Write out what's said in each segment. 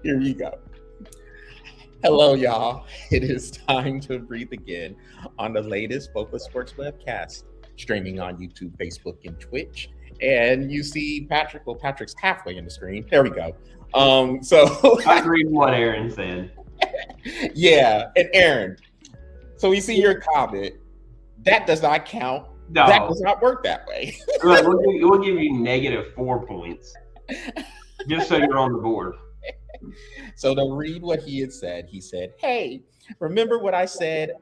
Here you go. Hello, y'all. It is time to breathe again on the latest Focus Sports webcast, streaming on YouTube, Facebook, and Twitch. And you see Patrick. Well, Patrick's halfway in the screen. There we go. I agree with what Aaron said. Yeah, and Aaron. So we see your comment. That does not count. No. That does not work that way. We'll give you -4 points, just so you're on the board. So to read what he had said, he said, "Hey, remember what I said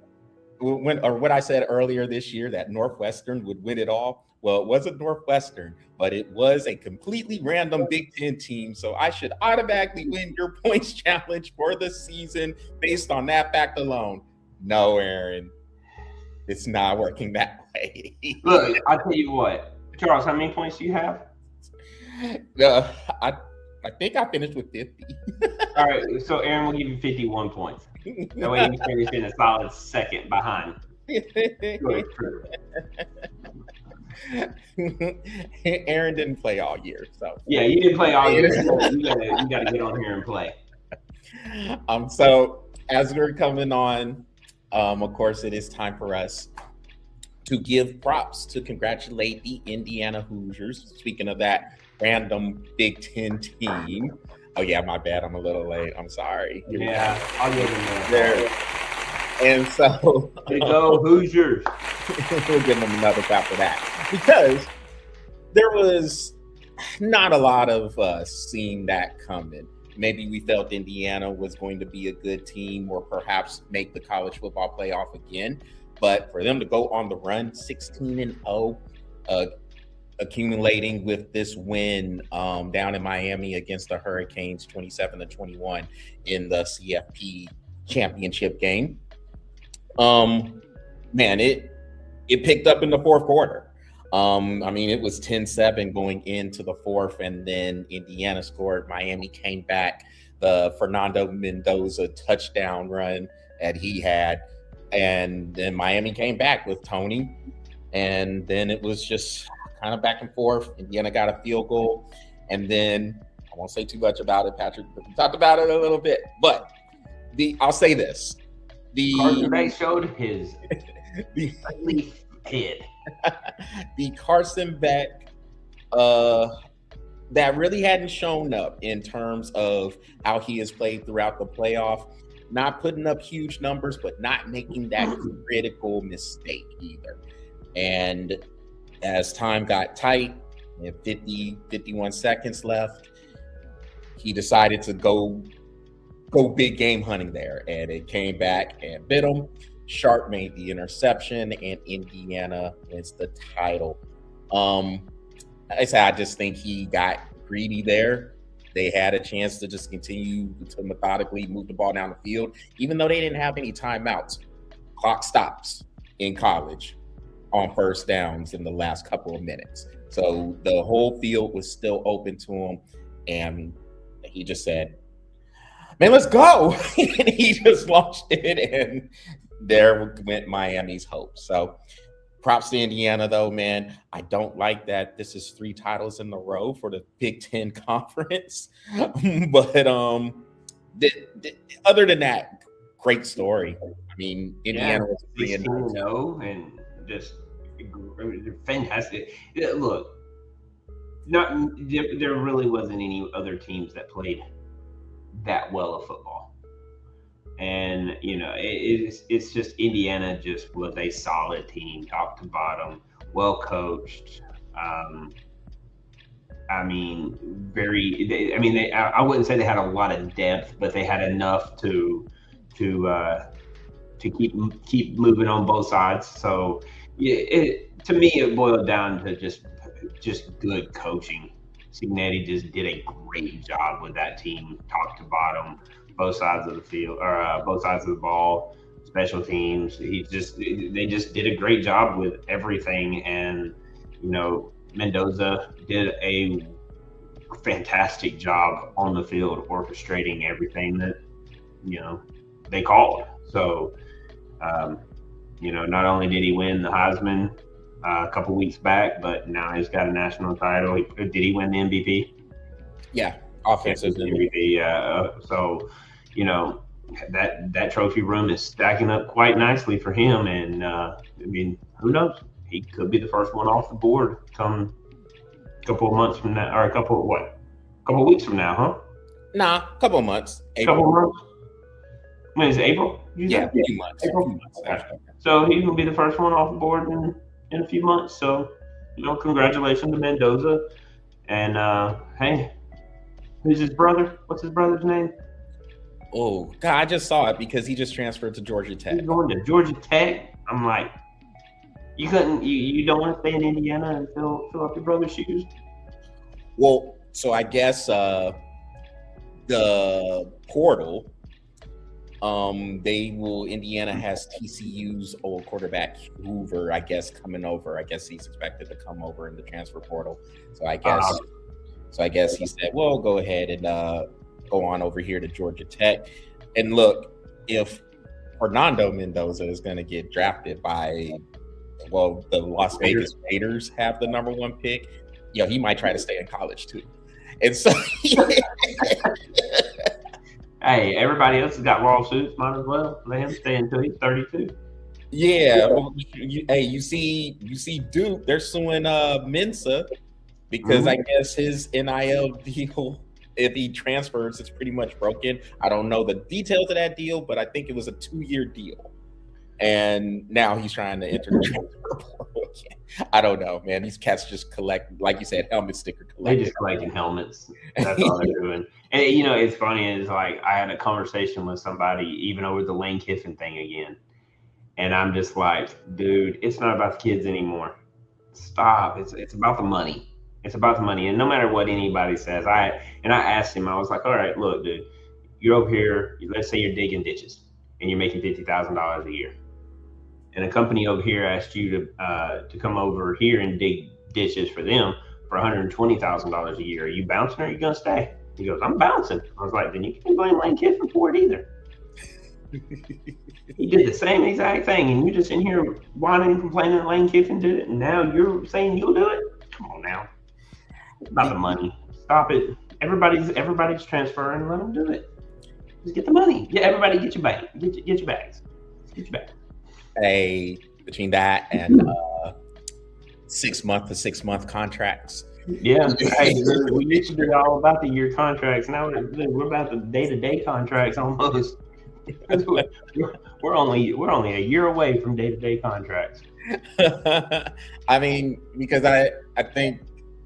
what I said earlier this year that Northwestern would win it all? Well, it wasn't Northwestern, but it was a completely random Big Ten team. So I should automatically win your points challenge for the season based on that fact alone." No, Aaron, it's not working that way. Look, I'll tell you what, Charles. How many points do you have? I think I finished with 50. All right, so Aaron will give you 51 points. That way you finish in a solid second behind. Aaron didn't play all year, so yeah, you didn't play all year. You got to get on here and play. So as we're coming on, of course, it is time for us to give props to congratulate the Indiana Hoosiers. Speaking of that random Big Ten team. Oh yeah, my bad. I'm a little late. I'm sorry. Yeah, I'll give them there. And so there you go, Hoosiers. We'll give them another clap for that, because there was not a lot of us seeing that coming. Maybe we felt Indiana was going to be a good team or perhaps make the college football playoff again. But for them to go on the run, 16-0, accumulating with this win down in Miami against the Hurricanes, 27-21 in the CFP championship game. Man, it picked up in the fourth quarter. I mean, it was 10-7 going into the fourth, and then Indiana scored. Miami came back. The Fernando Mendoza touchdown run that he had, and then Miami came back with Tony, and then it was just kind of back and forth. Indiana got a field goal, and then I won't say too much about it, Patrick. We talked about it a little bit, but I'll say this: Carson Beck showed his ugly head. The Carson Beck that really hadn't shown up in terms of how he has played throughout the playoff. Not putting up huge numbers, but not making that critical mistake either. And as time got tight, and 51 seconds left, he decided to go big game hunting there. And it came back and bit him. Sharp made the interception, and Indiana wins the title. I just think he got greedy there. They had a chance to just continue to methodically move the ball down the field, even though they didn't have any timeouts. Clock stops in college on first downs in the last couple of minutes. So the whole field was still open to him, and he just said, "Man, let's go." And he just launched it, and there went Miami's hope. So props to Indiana, though, man. I don't like that this is 3 titles in a row for the Big Ten Conference. But other than that, great story. I mean, Indiana was 3-0 and just fantastic. Look, there really wasn't any other teams that played that well of football. And, you know, it's just Indiana just was a solid team, top to bottom, well coached. I wouldn't say they had a lot of depth, but they had enough to keep moving on both sides. So to me, it boiled down to just good coaching. Signetti just did a great job with that team, top to bottom. Both sides of the field, or both sides of the ball, special teams. They just did a great job with everything. And, you know, Mendoza did a fantastic job on the field, orchestrating everything that, you know, they called. So, you know, not only did he win the Heisman a couple weeks back, but now he's got a national title. Did he win the MVP? Yeah. Offensive MVP. So, that trophy room is stacking up quite nicely for him. And I mean, who knows? He could be the first one off the board come a couple of months from now, or a couple of weeks from now, huh? Nah, a couple of months. April. Couple of months. When is it, April? Yeah, a few months. April. Okay. So he will be the first one off the board in a few months. So, congratulations to Mendoza. And hey, who's his brother? What's his brother's name? Oh God, I just saw it because he just transferred to Georgia Tech. He's going to Georgia Tech. I'm like, you don't want to stay in Indiana and fill up your brother's shoes? Well, so I guess the portal, Indiana has TCU's old quarterback Hoover, I guess, coming over. I guess he's expected to come over in the transfer portal. So I guess he said, well, go ahead and go on over here to Georgia Tech. And look, if Fernando Mendoza is going to get drafted by, the Las Vegas Raiders have the number 1 pick, he might try to stay in college too. And so, hey, everybody else has got lawsuits. Might as well let him stay until he's 32. Yeah. Well, you see Duke, they're suing Mensa because I guess his NIL deal, if he transfers, it's pretty much broken. I don't know the details of that deal, but I think it was a 2-year deal. And now he's trying to enter the transfer portal again. I don't know, man. These cats just collect, like you said, helmet sticker collecting. They're just collecting helmets. That's all they're doing. And it's funny is like I had a conversation with somebody even over the Lane Kiffin thing again, and I'm just like, dude, it's not about the kids anymore. Stop. It's about the money. It's about the money. And no matter what anybody says, I asked him, I was like, all right, look, dude, you're over here. Let's say you're digging ditches and you're making $50,000 a year. And a company over here asked you to come over here and dig ditches for them for $120,000 a year. Are you bouncing or are you going to stay? He goes, I'm bouncing. I was like, then you can't blame Lane Kiffin for it either. He did the same exact thing, and you're just in here whining and complaining that Lane Kiffin did it, and now you're saying you'll do it? Come on now. It's about the money. Stop it. Everybody's transferring. Let them do it. Just get the money. Yeah, everybody get your bag. Get your bags. Get your bag. Hey, between that and 6-month contracts. Yeah, hey, we used to be all about the year contracts. Now we're about the day-to-day contracts almost. we're only a year away from day-to-day contracts. I mean, because I think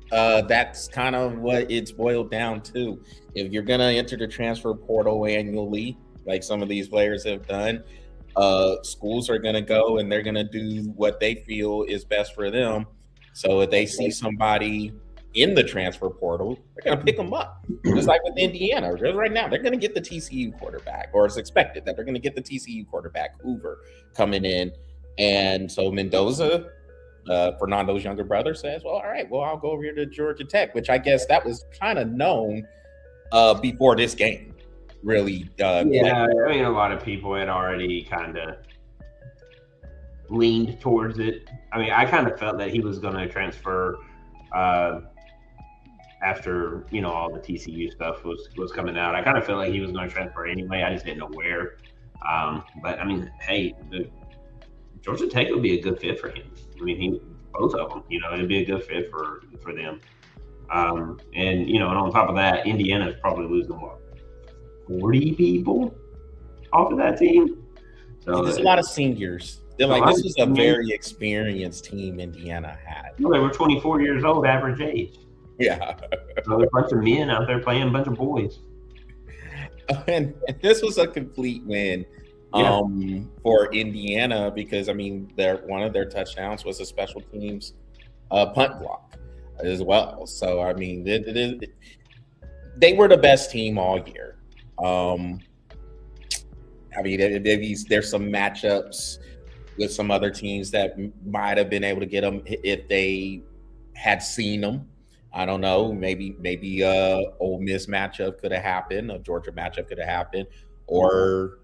that's kind of what it's boiled down to. If you're gonna enter the transfer portal annually, like some of these players have done, schools are gonna go and they're gonna do what they feel is best for them. So if they see somebody in the transfer portal, they're going to pick them up. Just like with Indiana. Right now, they're going to get the TCU quarterback, or it's expected that they're going to get the TCU quarterback, Hoover, coming in. And so Mendoza, Fernando's younger brother, says, well, all right, well, I'll go over here to Georgia Tech, which I guess that was kind of known before this game, really. I mean, a lot of people had already kind of leaned towards it. I mean, I kind of felt that he was going to transfer after all the TCU stuff was coming out. I kind of felt like he was going to transfer anyway. I just didn't know where. But I mean, hey, Georgia Tech would be a good fit for him. I mean, both of them. It'd be a good fit for them. And on top of that, Indiana's probably losing 40 people off of that team. So there's a lot of seniors. They're like, this is a very experienced team Indiana had. Well, they were 24 years old, average age. Yeah. So there's a bunch of men out there playing a bunch of boys. And this was a complete win for Indiana because, I mean, one of their touchdowns was a special teams punt block as well. So, I mean, they were the best team all year. I mean, there's some matchups with some other teams that might have been able to get them if they had seen them. I don't know. Maybe Ole Miss matchup could have happened. A Georgia matchup could have happened, or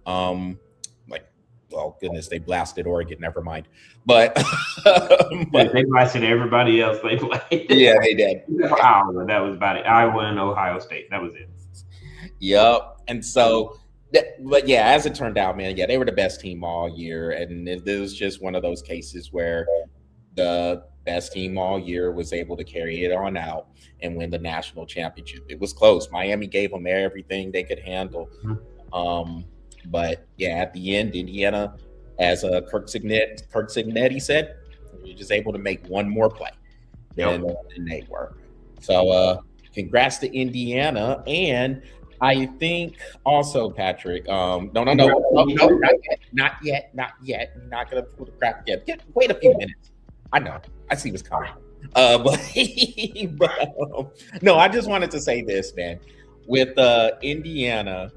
oh goodness, they blasted Oregon. Never mind. But, they blasted everybody else they played. Yeah, they did. Iowa, that was about it. Iowa and Ohio State. That was it. Yep. And so, but yeah, as it turned out, man, yeah, they were the best team all year, and it was just one of those cases where the best team all year was able to carry it on out and win the national championship. It was close. Miami gave them everything they could handle. But yeah, at the end, Indiana, as Kirk Cignetti said, we were just able to make one more play than they were. So congrats to Indiana. And I think also, Patrick, no, not yet. You're not gonna pull the crap yet. Wait a few minutes. I know. I see what's coming. But no, I just wanted to say this, man. With Indiana,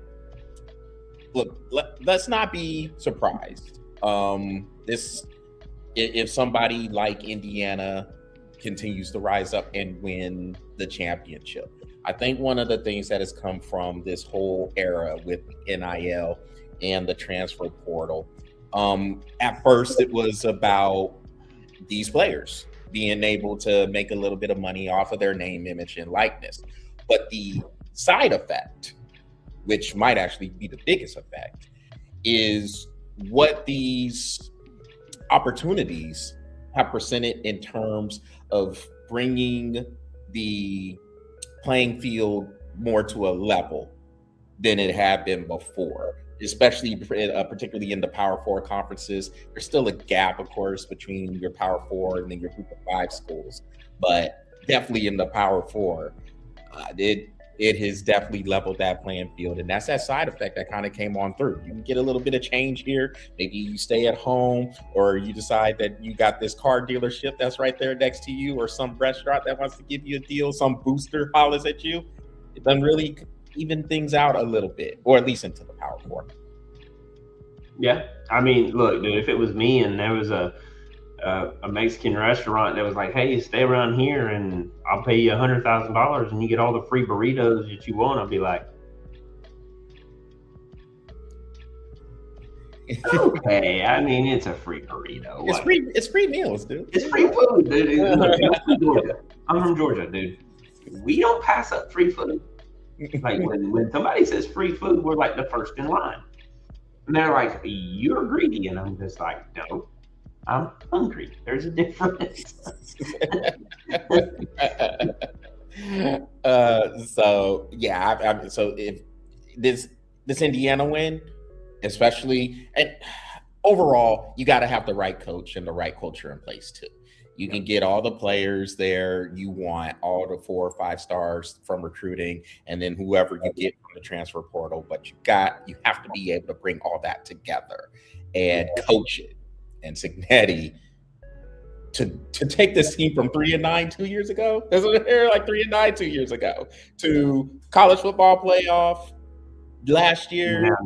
look, let's not be surprised. If somebody like Indiana continues to rise up and win the championship. I think one of the things that has come from this whole era with NIL and the transfer portal, at first it was about these players being able to make a little bit of money off of their name, image, and likeness. But the side effect, which might actually be the biggest effect, is what these opportunities have presented in terms of bringing the playing field more to a level than it had been before, especially particularly in the Power Four conferences. There's still a gap, of course, between your Power Four and then your Group of Five schools, but definitely in the Power Four, it has definitely leveled that playing field, and that's that side effect that kind of came on through. You can get a little bit of change here. Maybe you stay at home, or you decide that you got this car dealership that's right there next to you, or some restaurant that wants to give you a deal, some booster hollers at you. It doesn't really even things out a little bit, or at least into the Power Four. Yeah, I mean, look, dude, if it was me and there was a Mexican restaurant that was like, hey, stay around here and I'll pay you $100,000 and you get all the free burritos that you want, I'll be like, okay, I mean, it's a free burrito. It's free meals, dude. It's free food, dude. I'm from Georgia, dude. We don't pass up free food. Like when somebody says free food, we're like the first in line. And they're like, you're greedy. And I'm just like, no. I'm hungry. There's a difference. So yeah, so if this Indiana win, especially, and overall, you got to have the right coach and the right culture in place too. You can get all the players there you want, all the 4 or 5 stars from recruiting, and then whoever you get from the transfer portal. But you have to be able to bring all that together and coach it. And Cignetti to take this team from 3-9 2 years ago, they were like 3-9 2 years ago, to college football playoff last year,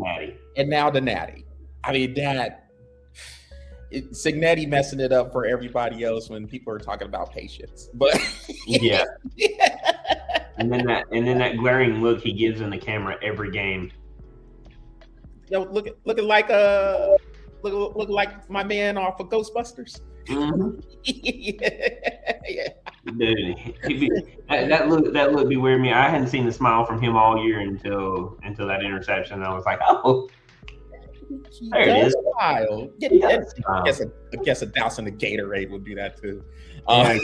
and now the Natty. I mean, Cignetti messing it up for everybody else when people are talking about patience. But yeah. and then that glaring look he gives in the camera every game. Looking like Look like my man off of Ghostbusters. Mm-hmm. yeah. Dude, that look be weird to me. I hadn't seen the smile from him all year until that interception. I was like, oh, there it is. Smile. I guess a douse in the Gatorade would do that too. Yeah.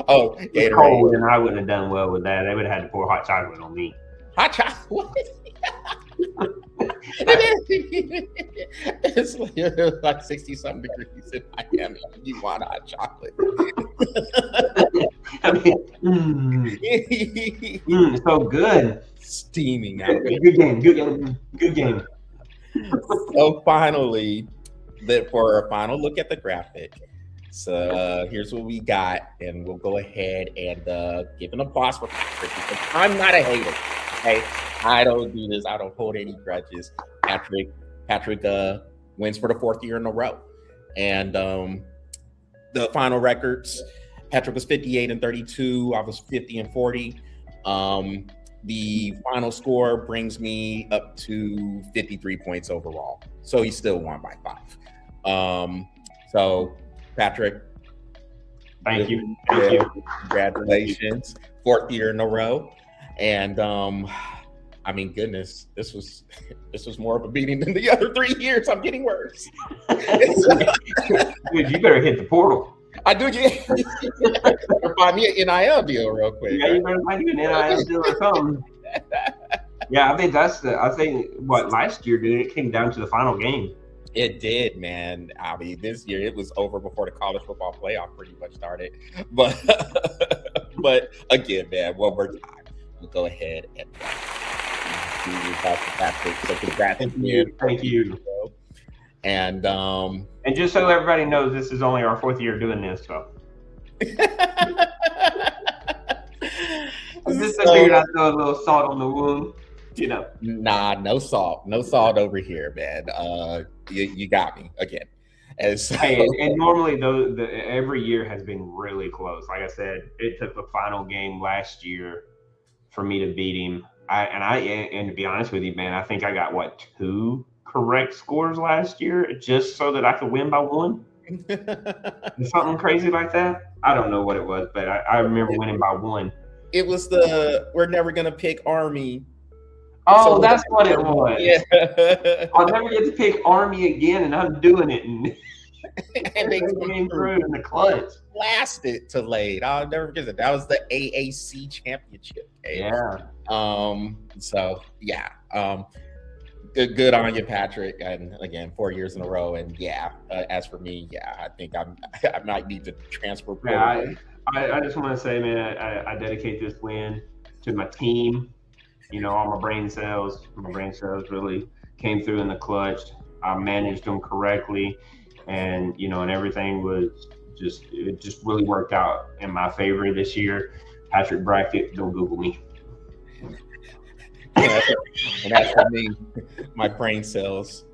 Oh, Gatorade. Cold, and I wouldn't have done well with that. They would have had to pour hot chocolate on me. Hot chocolate? It's like 60-something degrees in Miami. You want hot chocolate? I mean, it's so good, steaming out. Good game. So finally, for our final look at the graphic. So here's what we got, and we'll go ahead and give an applause for Patrick, because I'm not a hater. Okay, I don't do this. I don't hold any grudges. Patrick wins for the 4th year in a row, and the final records: Patrick was 58-32. I was 50-40. The final score brings me up to 53 points overall. So he still won by 5. So Patrick, Thank you. Congratulations. 4th year in a row. And I mean, goodness, this was more of a beating than the other 3 years. I'm getting worse. Dude, you better hit the portal. I do. Or find me an NIL deal real quick. Yeah, you better find you an NIL deal or something. Yeah, I think what last year, dude, it came down to the final game. It did, man. I mean, this year it was over before the college football playoff pretty much started. But again, man, one more time, we'll go ahead and Patrick. So congrats. Thank you. And just so everybody knows, this is only our 4th year doing this, so. Just figured I'd throw a little salt on the wound, you know. Nah, no salt over here, man. You got me again. And normally every year has been really close. Like I said, it took the final game last year for me to beat him. And to be honest with you, man, I think I got 2 correct scores last year just so that I could win by 1. Something crazy like that. I don't know what it was, but I remember winning by 1. It was we're never gonna pick Army. Oh, so that's what it was. Yeah. I'll never get to pick Army again, and I'm doing it. And they came through in the clutch. Blasted to late. I'll never forget it. That was the AAC championship game. Yeah. So yeah. Good on you, Patrick. And again, 4 years in a row. And yeah, as for me, yeah, I think I might need to transfer. Yeah, I just want to say, man, I dedicate this win to my team. You know, all my brain cells really came through in the clutch. I managed them correctly, and and everything was it just really worked out in my favor this year. Patrick Brackett, don't Google me. And as for me, my brain cells,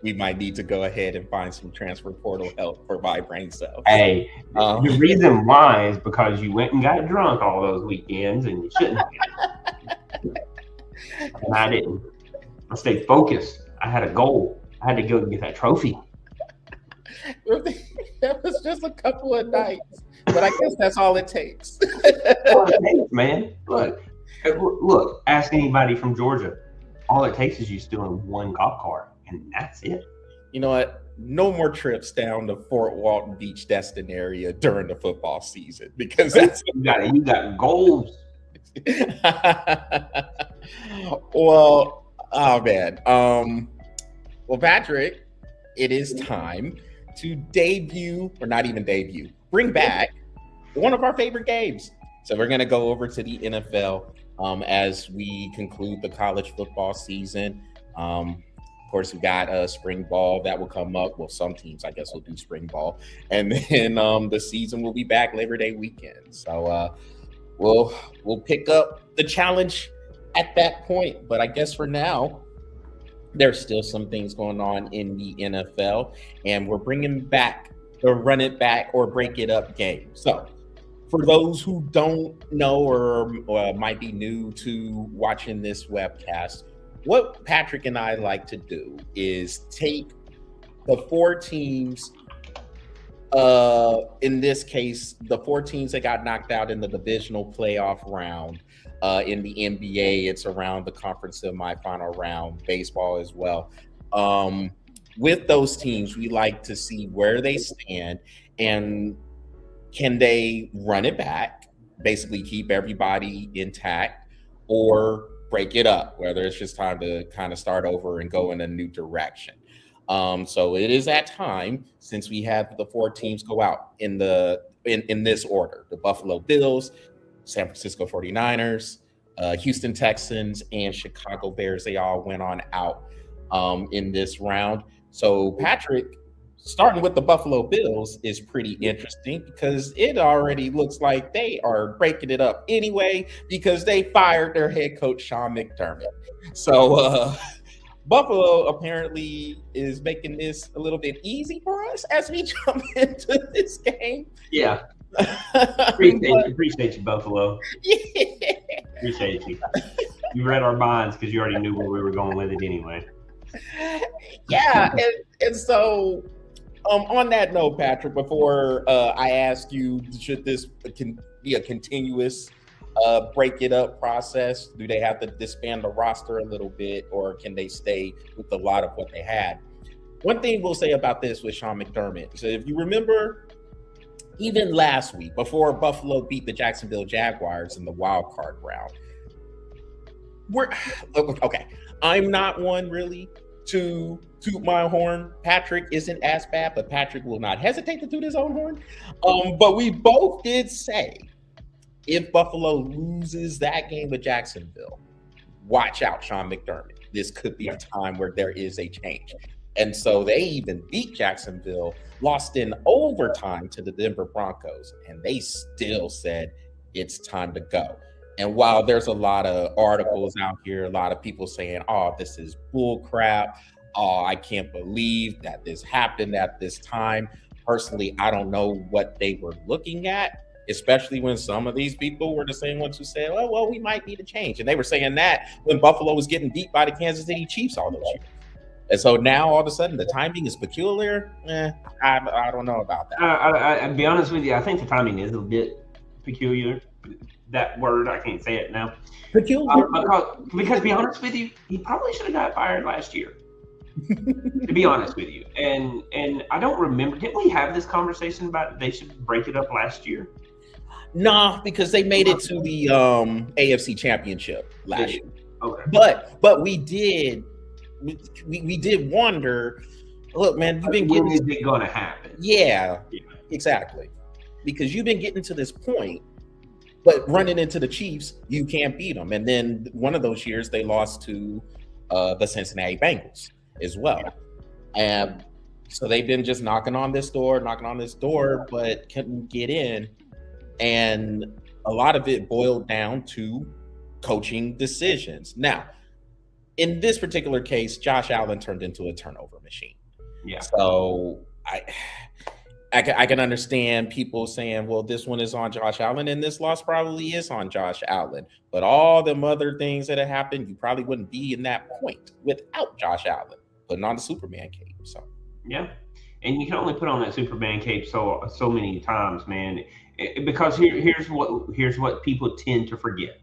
we might need to go ahead and find some transfer portal help for my brain cells. Hey, the reason why is because you went and got drunk all those weekends, and you shouldn't have. And I didn't. I stayed focused. I had a goal. I had to go and get that trophy. That was just a couple of nights, but I guess that's all it takes. All it takes, man. Look, ask anybody from Georgia. All it takes is you stealing 1 golf cart, and that's it. You know what? No more trips down to Fort Walton Beach Destin area during the football season, because that's you got goals. Well, oh man. Well, Patrick, it is time to bring back one of our favorite games. So we're going to go over to the NFL as we conclude the college football season. Of course, we got spring ball that will come up. Well, some teams, I guess, will do spring ball. And then the season will be back Labor Day weekend. So we'll pick up the challenge at that point. But I guess for now, there's still some things going on in the NFL. And we're bringing back the run it back or break it up game. So for those who don't know or might be new to watching this webcast, what Patrick and I like to do is take the 4 teams, in this case, the 4 teams that got knocked out in the divisional playoff round. In the NBA, it's around the conference semifinal round, baseball as well. With those teams, we like to see where they stand and can they run it back, basically keep everybody intact, or break it up, whether it's just time to kind of start over and go in a new direction. So it is that time, since we have the 4 teams go out in this order: the Buffalo Bills, San Francisco 49ers, Houston Texans, and Chicago Bears. They all went on out in this round. So Patrick, starting with the Buffalo Bills is pretty interesting because it already looks like they are breaking it up anyway because they fired their head coach, Sean McDermott. So Buffalo apparently is making this a little bit easy for us as we jump into this game. Yeah. Appreciate you, Buffalo. Yeah. Appreciate you. You read our minds because you already knew where we were going with it anyway. Yeah, and so on that note, Patrick, before I ask you, should this be a continuous break it up process? Do they have to disband the roster a little bit, or can they stay with a lot of what they had? One thing we'll say about this with Sean McDermott, so if you remember, even last week, before Buffalo beat the Jacksonville Jaguars in the wild card round, okay. I'm not one really to toot my horn. Patrick isn't as bad, but Patrick will not hesitate to toot his own horn. But we both did say, if Buffalo loses that game with Jacksonville, watch out, Sean McDermott. This could be a time where there is a change. And so they even beat Jacksonville, lost in overtime to the Denver Broncos, and they still said it's time to go. And while there's a lot of articles out here, a lot of people saying, oh, this is bull crap. Oh, I can't believe that this happened at this time. Personally, I don't know what they were looking at, especially when some of these people were the same ones who said, oh, well, we might need a change. And they were saying that when Buffalo was getting beat by the Kansas City Chiefs all those years. And so now all of a sudden the timing is peculiar. I don't know about that. I'll be honest with you. I think the timing is a bit peculiar. That word, I can't say it now. Peculiar. Because to be honest with you, he probably should have got fired last year. To be honest with you. And I don't remember. Didn't we have this conversation about they should break it up last year? Nah, because they made it to the AFC Championship last year. Okay. But we did wonder, look, man, you've been getting. When is it going to happen? Yeah, exactly. Because you've been getting to this point, but running into the Chiefs, you can't beat them. And then one of those years they lost to the Cincinnati Bengals as well. And so they've been just knocking on this door, but couldn't get in. And a lot of it boiled down to coaching decisions. Now, in this particular case, Josh Allen turned into a turnover machine. Yeah. So I can understand people saying, well, this one is on Josh Allen, and this loss probably is on Josh Allen. But all them other things that have happened, you probably wouldn't be in that point without Josh Allen putting on the Superman cape. So yeah, and you can only put on that Superman cape so many times, man. Because here's what people tend to forget.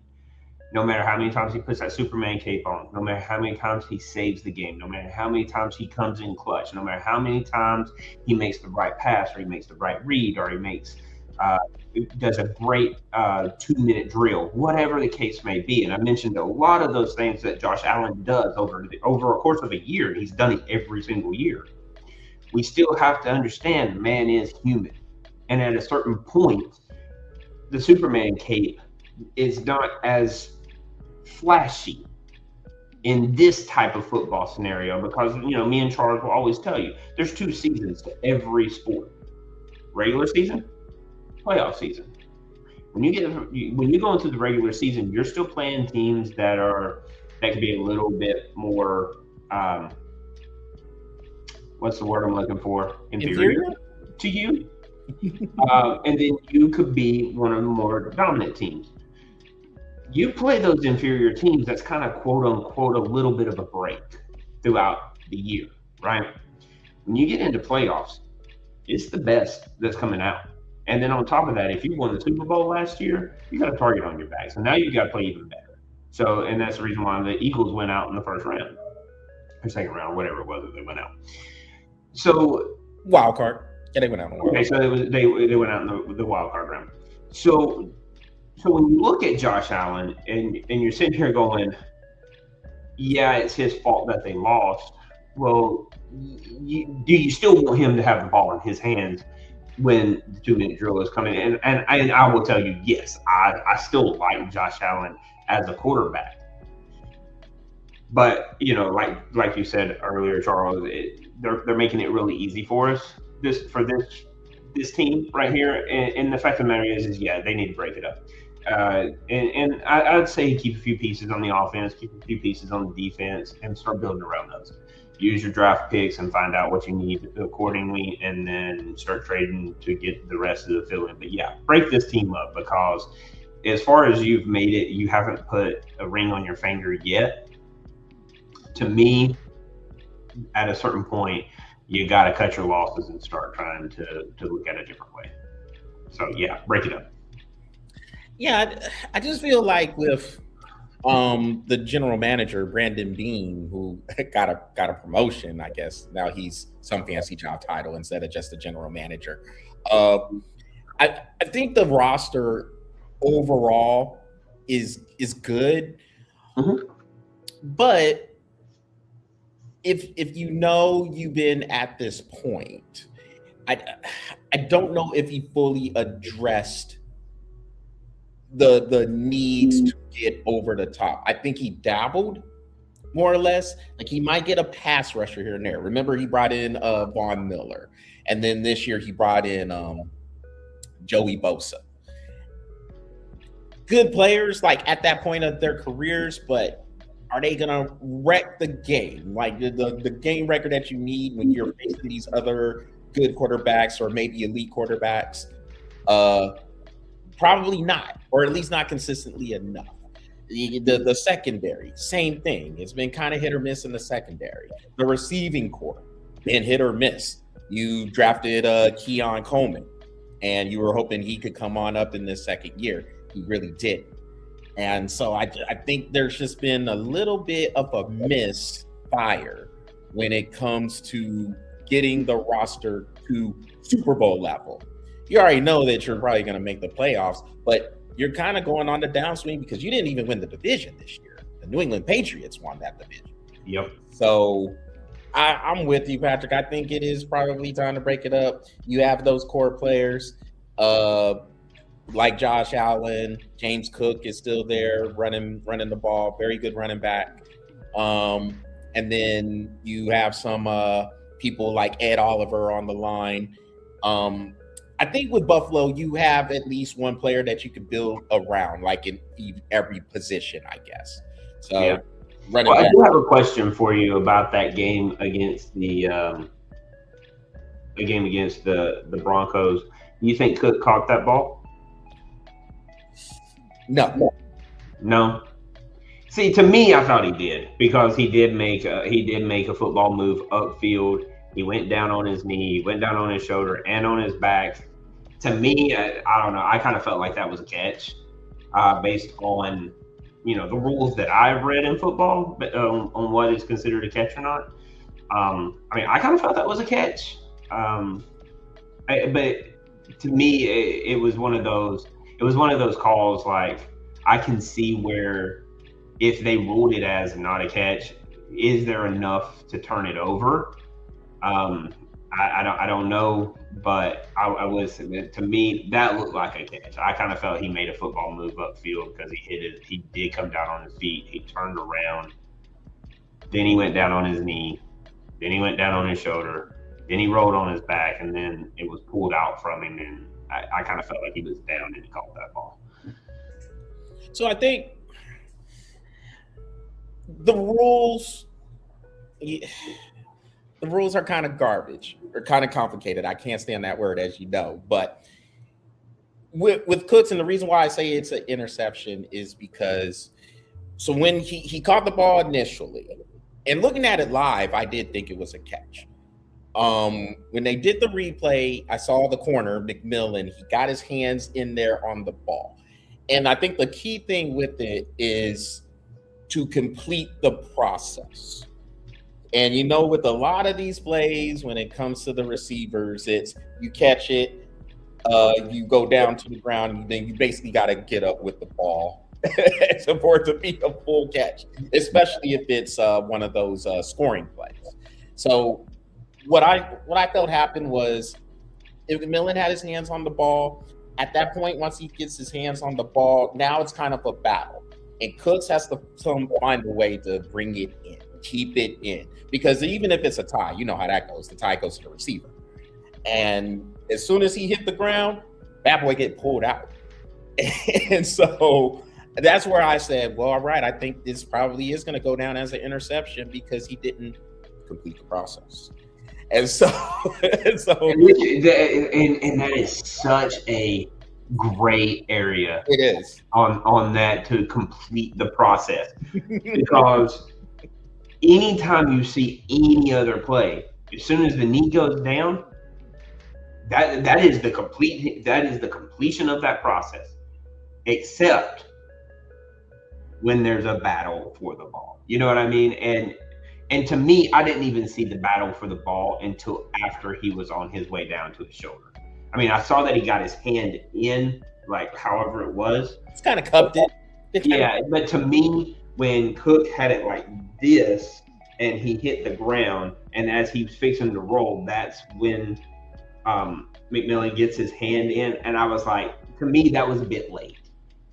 No matter how many times he puts that Superman cape on, no matter how many times he saves the game, no matter how many times he comes in clutch, no matter how many times he makes the right pass or he makes the right read or he does a great 2-minute drill, whatever the case may be. And I mentioned a lot of those things that Josh Allen does over a course of a year. He's done it every single year. We still have to understand man is human. And at a certain point, the Superman cape is not as flashy in this type of football scenario because, me and Charles will always tell you there's 2 seasons to every sport: regular season, playoff season. When you go into the regular season, you're still playing teams that could be a little bit more what's the word I'm looking for? Inferior to you. And then you could be one of the more dominant teams. You play those inferior teams, that's kind of quote unquote a little bit of a break throughout the year, right? When you get into playoffs, it's the best that's coming out. And then on top of that, if you won the Super Bowl last year, you got a target on your back. So now you got to play even better. So, and that's the reason why the Eagles went out in the first round or second round, whatever it was that they went out. So wild card. Yeah, they went out. Okay, so they went out in the wild card round. So when you look at Josh Allen and you're sitting here going, yeah, it's his fault that they lost. Well, do you still want him to have the ball in his hands when the 2-minute drill is coming in? And I will tell you, yes, I still like Josh Allen as a quarterback. But, like you said earlier, Charles, they're making it really easy for us. This team right here, and the fact of the matter is yeah, they need to break it up. And I'd say keep a few pieces on the offense, keep a few pieces on the defense, and start building around those. Use your draft picks and find out what you need accordingly, and then start trading to get the rest of the fill in. But yeah, break this team up because as far as you've made it, you haven't put a ring on your finger yet. To me, at a certain point, you got to cut your losses and start trying to look at it a different way. So yeah, break it up. Yeah, I just feel like with the general manager Brandon Beane, who got a promotion, I guess now he's some fancy job title instead of just a general manager. I think the roster overall is good, but if you know you've been at this point, I don't know if he fully addressed the needs to get over the top. I think he dabbled more or less. Like he might get a pass rusher here and there. Remember, he brought in Von Miller, and then this year he brought in Joey Bosa. Good players, like at that point of their careers, but are they gonna wreck the game? Like the game record that you need when you're facing these other good quarterbacks or maybe elite quarterbacks? Probably not, or at least not consistently enough. The secondary, same thing. It's been kind of hit or miss in the secondary. The receiving corps, been hit or miss. You drafted Keon Coleman, and you were hoping he could come on up in this second year. He really didn't. And so I think there's just been a little bit of a misfire when it comes to getting the roster to Super Bowl level. You already know that you're probably going to make the playoffs, but you're kind of going on the downswing because you didn't even win the division this year. The New England Patriots won that division. Yep. So I'm with you, Patrick. I think it is probably time to break it up. You have those core players like Josh Allen. James Cook is still there running the ball. Very good running back. And then you have some people like Ed Oliver on the line. I think with Buffalo, you have at least one player that you could build around, like in every position, I guess. So, yeah. I do have a question for you about that game against the Broncos. Do you think Cook caught that ball? No. See, to me, I thought he did because he did make a football move upfield. He went down on his knee, went down on his shoulder, and on his back. To me, I don't know. I kind of felt like that was a catch, based on the rules that I've read in football, but on what is considered a catch or not. I kind of felt that was a catch. But to me, it was one of those. It was one of those calls. Like I can see where if they ruled it as not a catch, is there enough to turn it over? I don't know, but I was, to me, that looked like a catch. I kind of felt he made a football move upfield because he hit it. He did come down on his feet. He turned around. Then he went down on his knee. Then he went down on his shoulder. Then he rolled on his back, and then it was pulled out from him. And I kind of felt like he was down and he caught that ball. So I think the rules are kind of garbage or kind of complicated. I can't stand that word, as you know. But with Cooks, and the reason why I say it's an interception is because so when he caught the ball initially, and looking at it live, I did think it was a catch. When they did the replay, I saw the corner, McMillan, he got his hands in there on the ball. And I think the key thing with it is to complete the process. And with a lot of these plays, when it comes to the receivers, it's you catch it, you go down to the ground, and then you basically got to get up with the ball for it to be a full catch, especially if it's one of those scoring plays. So what I felt happened was if Millen had his hands on the ball, at that point, once he gets his hands on the ball, now it's kind of a battle. And Cooks has to find a way to bring it in, keep it in. Because even if it's a tie, you know how that goes. The tie goes to the receiver. And as soon as he hit the ground, that boy get pulled out. And so that's where I said, well, all right, I think this probably is going to go down as an interception because he didn't complete the process. And so, and that is such a gray area It is. on that to complete the process. Because anytime you see any other play, as soon as the knee goes down, that is the completion of that process. Except when there's a battle for the ball. You know what I mean? And to me, I didn't even see the battle for the ball until after he was on his way down to his shoulder. I mean, I saw that he got his hand in, like however it was. It's kind of cupped it. Yeah, but to me, when Cook had it like this and he hit the ground, and as he was fixing to roll, that's when McMillan gets his hand in, and I was like, to me, that was a bit late.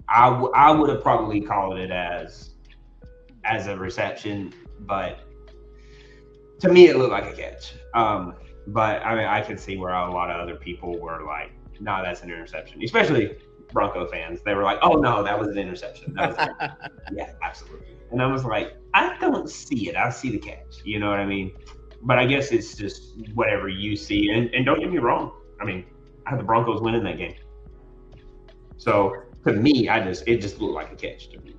I would have probably called it as a reception, but to me, it looked like a catch. But I mean, I can see where a lot of other people were like, "No, that's an interception." Especially Bronco fans. They were like, "Oh no, that was an interception." That was yeah, absolutely. And I was like, I don't see it. I see the catch. You know what I mean? But I guess it's just whatever you see. And don't get me wrong. I mean, I had the Broncos winning that game. So to me, it just looked like a catch to me.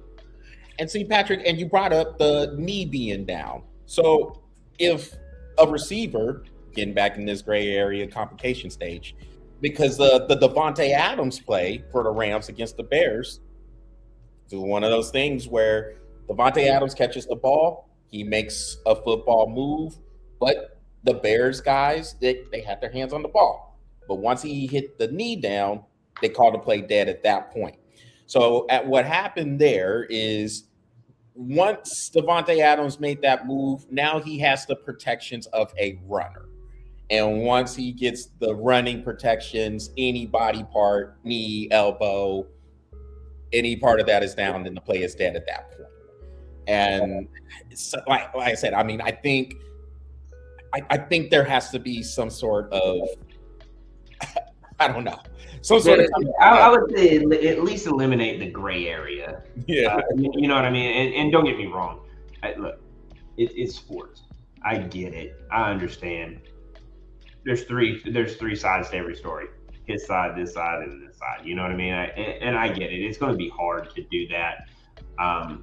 And see, Patrick, and you brought up the knee being down. So if a receiver, getting back in this gray area complication stage, because the Devontae Adams play for the Rams against the Bears is one of those things where Devontae Adams catches the ball, he makes a football move, but the Bears guys, they had their hands on the ball. But once he hit the knee down, they called the play dead at that point. So at what happened there is once Devontae Adams made that move, now he has the protections of a runner. And once he gets the running protections, any body part, knee, elbow, any part of that is down, then the play is dead at that point. And like I said, I mean, I think there has to be some sort of I don't know. Some sort of I would say at least eliminate the gray area. Yeah. You know what I mean? And don't get me wrong. Look, it's sports. I get it. I understand. There's three sides to every story. His side, this side, and this side. You know what I mean? And I get it. It's going to be hard to do that.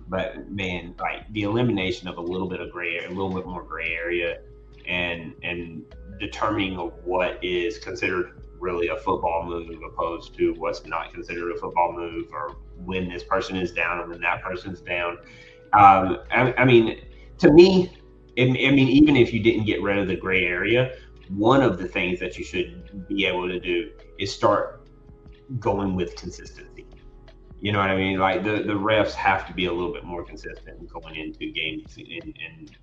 But man, like the elimination of a little bit of gray area, a little bit more gray area, and determining of what is considered really a football move opposed to what's not considered a football move, or when this person is down and when that person's down. I mean, to me, I mean, even if you didn't get rid of the gray area, one of the things that you should be able to do is start going with consistency. You know what I mean? Like the refs have to be a little bit more consistent going into games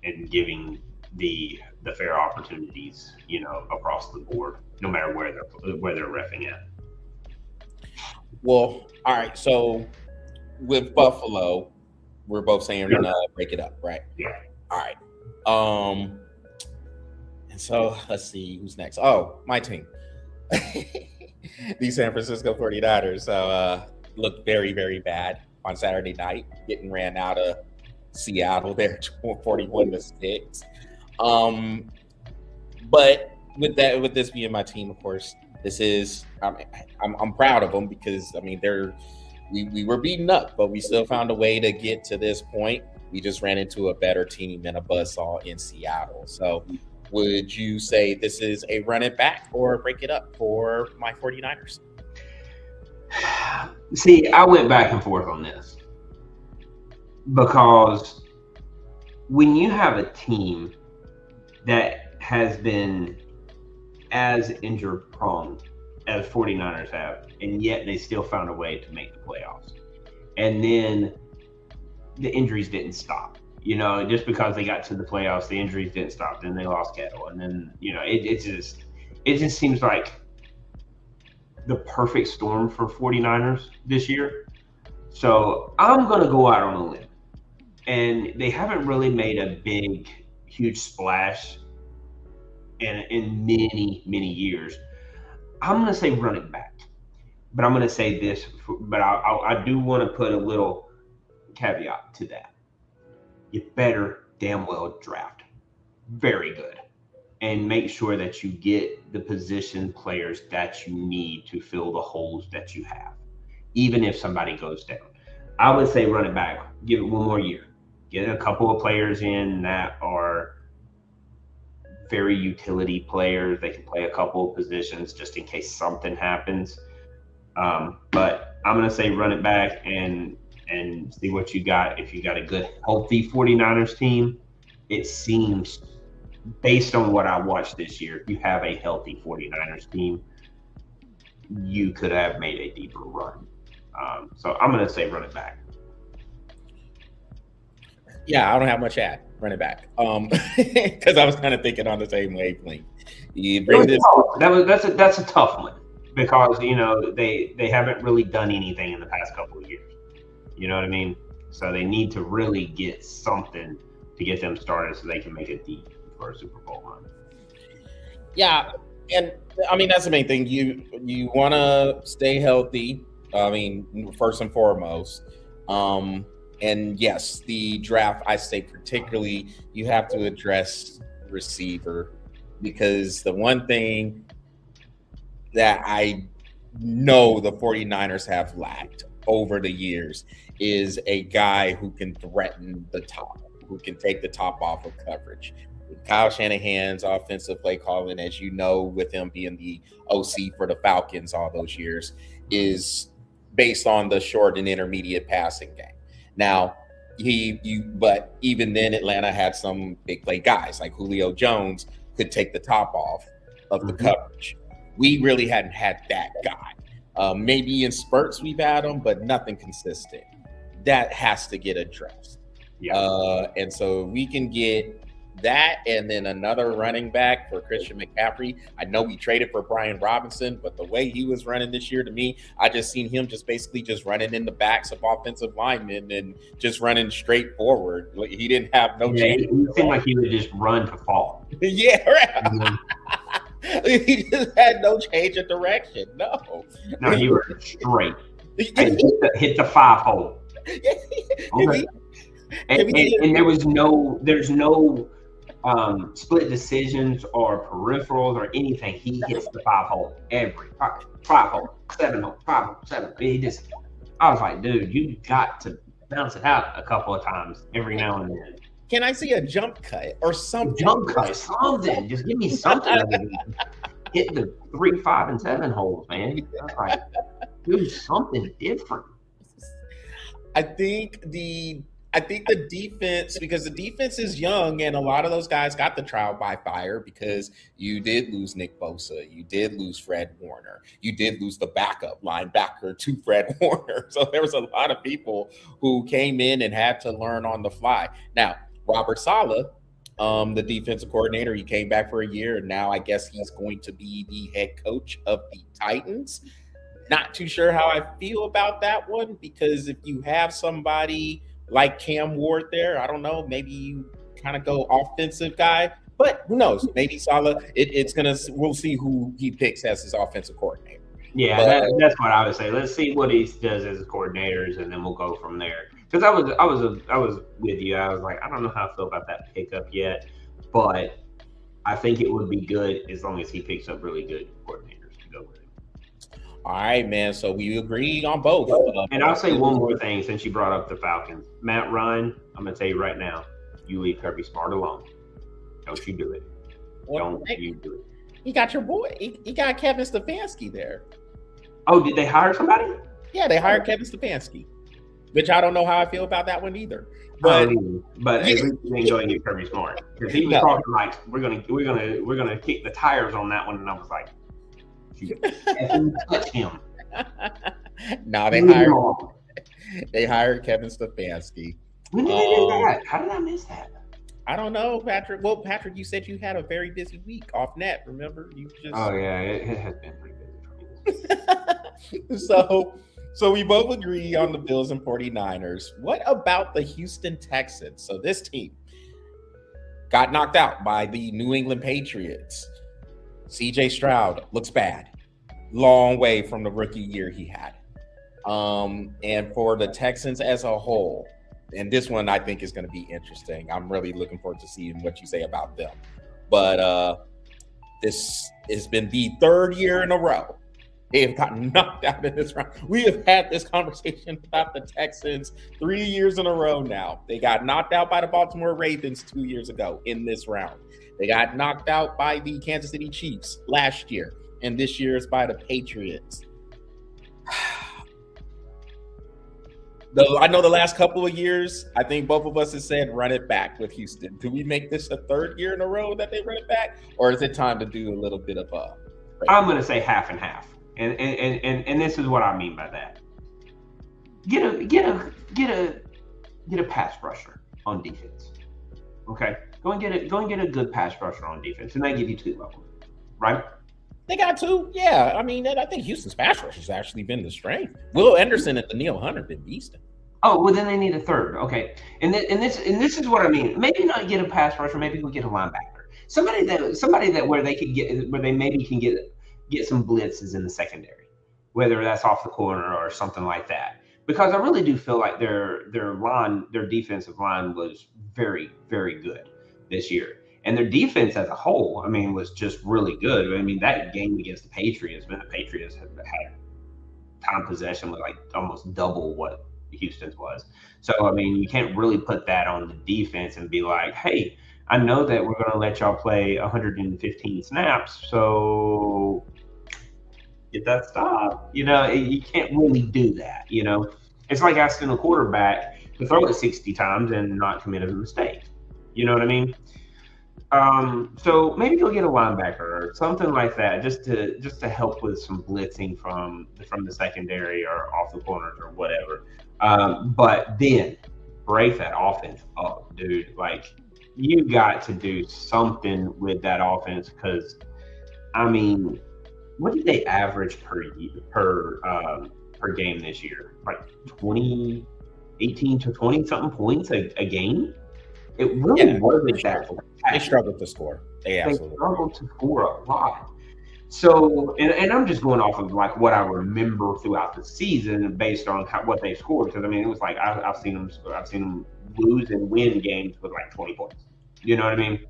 and giving the fair opportunities, you know, across the board, no matter where they're reffing at. Well, all right. So with Buffalo, we're both saying we're gonna break it up, right? Yeah. All right. And so let's see who's next. Oh, my team. The San Francisco 49ers. So looked very, very bad on Saturday night, getting ran out of Seattle there 41-6. But with this being my team, of course, this is I'm proud of them because I mean we were beaten up, but we still found a way to get to this point. We just ran into a better team and a buzzsaw in Seattle. So would you say this is a run it back or break it up for my 49ers? See, I went back and forth on this because when you have a team that has been as injured prone as 49ers have, and yet they still found a way to make the playoffs. And then the injuries didn't stop. You know, just because they got to the playoffs, the injuries didn't stop. Then they lost Kettle. And then, you know, it just seems like the perfect storm for 49ers this year. So I'm going to go out on a limb. And they haven't really made a big, huge splash in many, many years. I'm going to say run it back. But I'm going to say this, but I do want to put a little caveat to that. You better damn well draft. Very good. and make sure that you get the position players that you need to fill the holes that you have, even if somebody goes down. I would say run it back, give it one more year, get a couple of players in that are very utility players. They can play a couple of positions just in case something happens. But I'm going to say run it back and see what you got. If you got a good, healthy 49ers team, it seems, based on what I watched this year, if you have a healthy 49ers team, you could have made a deeper run. So I'm going to say run it back. Yeah, I don't have much to add. Run it back. Because I was kind of thinking on the same wavelength. That's a tough one because they haven't really done anything in the past couple of years. You know what I mean? So they need to really get something to get them started so they can make it deep for a Super Bowl run. Yeah, and I mean that's the main thing. You want to stay healthy. I mean, first and foremost. And yes, the draft, I say particularly, you have to address receiver, because the one thing that I know the 49ers have lacked over the years is a guy who can threaten the top, who can take the top off of coverage. Kyle Shanahan's offensive play calling, as you know, with him being the OC for the Falcons all those years, is based on the short and intermediate passing game. Now, but even then, Atlanta had some big play guys like Julio Jones could take the top off of the coverage. We really hadn't had that guy. Maybe in spurts we've had him, but nothing consistent. That has to get addressed. Yeah. And so we can get that, and then another running back for Christian McCaffrey. I know we traded for Brian Robinson, but the way he was running this year, to me, I just seen him just basically just running in the backs of offensive linemen and just running straight forward. Like, he didn't have no change. It seemed like he would just run to fall. Yeah, right. He just had no change of direction. No, he was straight. Hit the 5-hole. Okay. And there's no split decisions or peripherals or anything. He hits the 5-hole every 5-hole, 7-hole, 5-hole, 7. I was like, dude, you got to bounce it out a couple of times every now and then. Can I see a jump cut or something? Something. Just give me something. Hit the 3, 5, and 7 holes, man. I was like, do something different. I think the defense, because the defense is young and a lot of those guys got the trial by fire, because you did lose Nick Bosa. You did lose Fred Warner. You did lose the backup linebacker to Fred Warner. So there was a lot of people who came in and had to learn on the fly. Now, Robert Saleh, the defensive coordinator, he came back for a year, and now I guess he's going to be the head coach of the Titans. Not too sure how I feel about that one, because if you have somebody like Cam Ward there, I don't know, maybe you kind of go offensive guy, but who knows? Maybe Saleh, we'll see who he picks as his offensive coordinator. Yeah, that's what I would say. Let's see what he does as coordinators, and then we'll go from there. Because I was with you. I was like, I don't know how I feel about that pickup yet, but I think it would be good as long as he picks up really good coordinators to go with him. All right, man. So we agree on both. And I'll say one more thing since you brought up the Falcons. Matt Ryan, I'm going to tell you right now, you leave Kirby Smart alone. Don't you do it. Don't you do it. You got your boy. You got Kevin Stefanski there. Oh, did they hire somebody? Yeah, they hired Kevin Stefanski, which I don't know how I feel about that one either. But at least you ain't going to get Kirby Smart, because he was talking like we're gonna kick the tires on that one, and I was like, you touch him. No, they hired Kevin Stefanski. When did they do that? How did I miss that? I don't know, Patrick. Well, Patrick, you said you had a very busy week off net. Remember, you just. Oh yeah, it has been pretty busy for me. So we both agree on the Bills and 49ers. What about the Houston Texans? So this team got knocked out by the New England Patriots. CJ Stroud looks bad. Long way from the rookie year he had. And for the Texans as a whole, and this one I think is going to be interesting. I'm really looking forward to seeing what you say about them. But This has been the third year in a row they have gotten knocked out in this round. We have had this conversation about the Texans 3 years in a row now. They got knocked out by the Baltimore Ravens 2 years ago in this round. They got knocked out by the Kansas City Chiefs last year, and this year is by the Patriots. I know the last couple of years, I think both of us have said run it back with Houston. Do we make this a third year in a row that they run it back, or is it time to do a little bit of a? I'm going to say half and half, and this is what I mean by that. Get a pass rusher on defense. Okay, go and get a good pass rusher on defense, and they give you 2 levels, right? They got 2, yeah. I mean, I think Houston's pass rush has actually been the strength. Will Anderson and Daniil Hunter been beasting. Oh, well, then they need a third. Okay, and this is what I mean. Maybe not get a pass rusher. Maybe we get a linebacker. Somebody that where they maybe can get some blitzes in the secondary, whether that's off the corner or something like that. Because I really do feel like their defensive line was very, very good this year. And their defense as a whole, I mean, was just really good. I mean, that game against the Patriots, man, the Patriots had time possession was like almost double what Houston's was. So, I mean, you can't really put that on the defense and be like, hey, I know that we're going to let y'all play 115 snaps, so get that stop. You know, you can't really do that, you know. It's like asking a quarterback to throw it 60 times and not commit a mistake. You know what I mean? So maybe go get a linebacker or something like that, just to help with some blitzing from the secondary or off the corners or whatever. But then break that offense up, dude. Like, you got to do something with that offense because, I mean, what did they average per game this year? Like 18 to 20 something points a game. It really wasn't that. They struggled to score. They struggled to score a lot. So, and I'm just going off of like what I remember throughout the season based on what they scored. Because I mean, it was like I've seen them lose and win games with like 20 points. You know what I mean?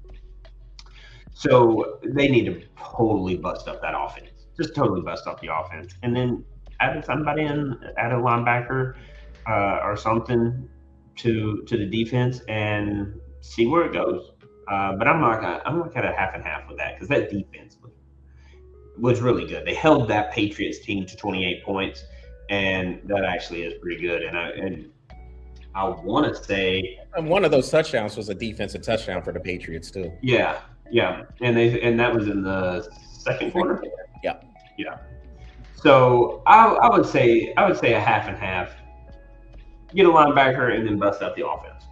So they need to totally bust up that offense. Just totally bust up the offense, and then add somebody in, add a linebacker or something to the defense and see where it goes. But I'm not gonna half and half with that because that defense was really good. They held that Patriots team to 28 points, and that actually is pretty good. And I want to say one of those touchdowns was a defensive touchdown for the Patriots too. Yeah, and that was in the second quarter. Yeah. So I would say a half and half. Get a linebacker and then bust out the offense.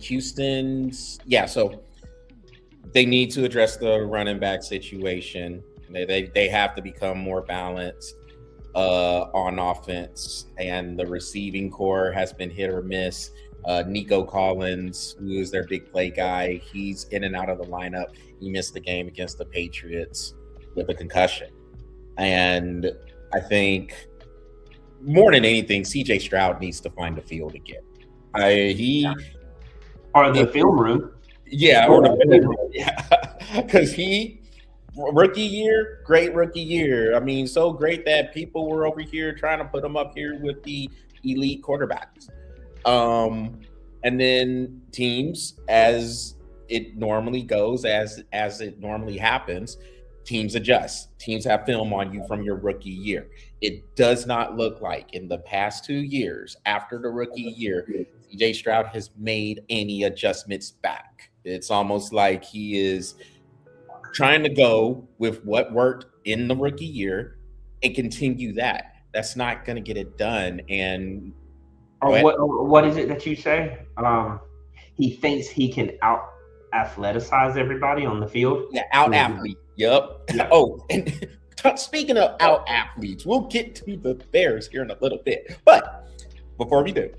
Houston's so they need to address the running back situation. They have to become more balanced on offense, and the receiving core has been hit or miss. Nico Collins, who is their big play guy, he's in and out of the lineup. He missed the game against the Patriots with a concussion. And I think more than anything, CJ Stroud needs to find the field again. Or the film room. Yeah, or the film room. Yeah. Because rookie year, great rookie year. I mean, so great that people were over here trying to put him up here with the elite quarterbacks. And then teams, as it normally goes, as it normally happens, teams adjust. Teams have film on you from your rookie year. It does not look like in the past 2 years after the rookie year, CJ Stroud has made any adjustments back. It's almost like he is trying to go with what worked in the rookie year and continue that. That's not going to get it done. And what is it that you say? He thinks he can out athleticize everybody on the field. Yeah, out athlete. Yep. Yeah. Oh, and speaking of out athletes, we'll get to the Bears here in a little bit. But before we do,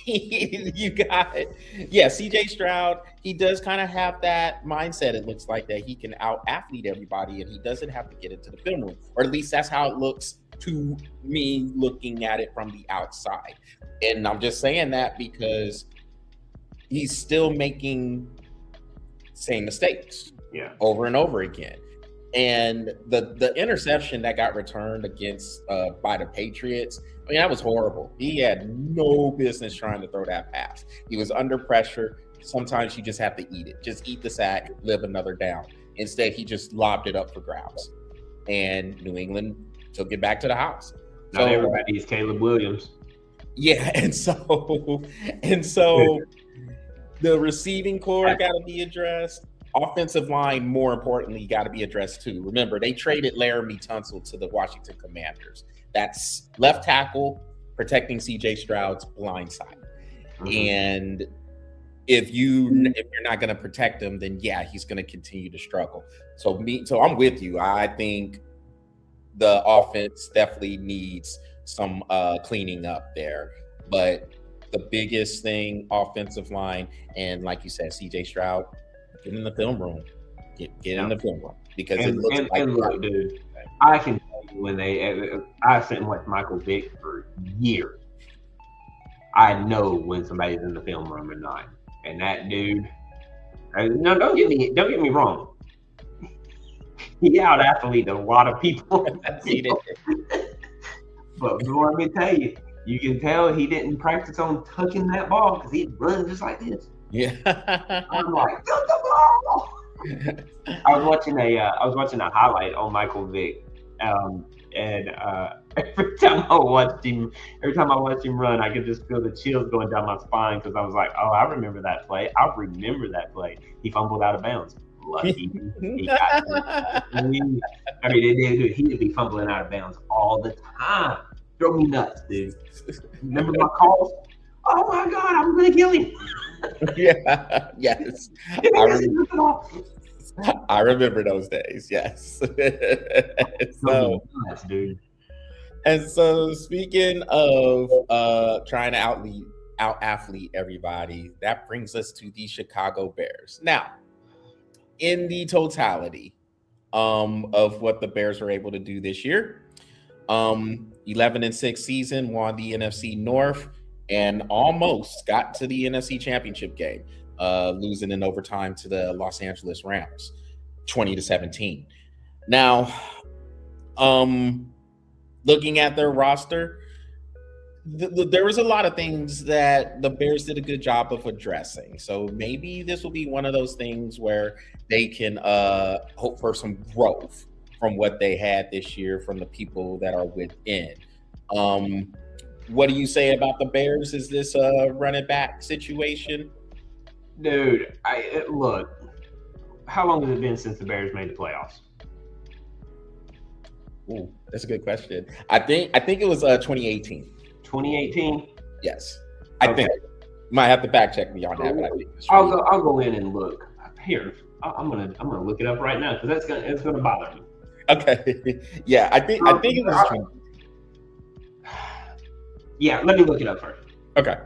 you got CJ Stroud. He does kind of have that mindset. It looks like that he can out athlete everybody, and he doesn't have to get into the film room, or at least that's how it looks to me looking at it from the outside. And I'm just saying that because he's still making same mistakes over and over again. And the interception that got returned against by the Patriots, I mean, that was horrible. He had no business trying to throw that pass. He was under pressure. Sometimes you just have to eat it. Just eat the sack, live another down. Instead, he just lobbed it up for grabs. And New England took it back to the house. Not everybody is Caleb Williams. Yeah, and so the receiving core got to be addressed. Offensive line, more importantly, got to be addressed too. Remember, they traded Laramie Tunsil to the Washington Commanders. That's left tackle protecting C.J. Stroud's blind side. And if you're not going to protect him, then yeah, he's going to continue to struggle. So I'm with you. I think the offense definitely needs some cleaning up there. But the biggest thing, offensive line, and like you said, C.J. Stroud, get in the film room. Get in the film room because it looks like. And look, dude, I can tell you when I sat and watched Michael Vick for years. I know when somebody's in the film room or not. And that dude, no, don't get me wrong. He out athlete a lot of people. But boy, let me tell you, you can tell he didn't practice on touching that ball because he'd run just like this. Yeah. I'm like, touch the ball. I was watching a highlight on Michael Vick, and every time I watched him run, I could just feel the chills going down my spine because I was like, oh, I remember that play. He fumbled out of bounds. Lucky he got he'd be fumbling out of bounds all the time. Throw me nuts, dude. Remember my calls? Oh my God, I'm gonna kill him. Yeah, yes. I remember those days, yes. And so speaking of trying to out athlete everybody, that brings us to the Chicago Bears. Now, in the totality of what the Bears were able to do this year, 11-6 season, won the NFC North, and almost got to the NFC Championship game, losing in overtime to the Los Angeles Rams, 20-17. Now, looking at their roster, there was a lot of things that the Bears did a good job of addressing. So maybe this will be one of those things where they can hope for some growth from what they had this year from the people that are within. What do you say about the Bears? Is this a running back situation? Dude, look, how long has it been since the Bears made the playoffs? Ooh, that's a good question. I think it was 2018. 2018? Yes. I think. You might have to fact check me on that, but I think I'll go in and look. Here, I'm gonna look it up right now because it's gonna bother me. Okay. Yeah, I think it was. Yeah, let me look it up first. Okay.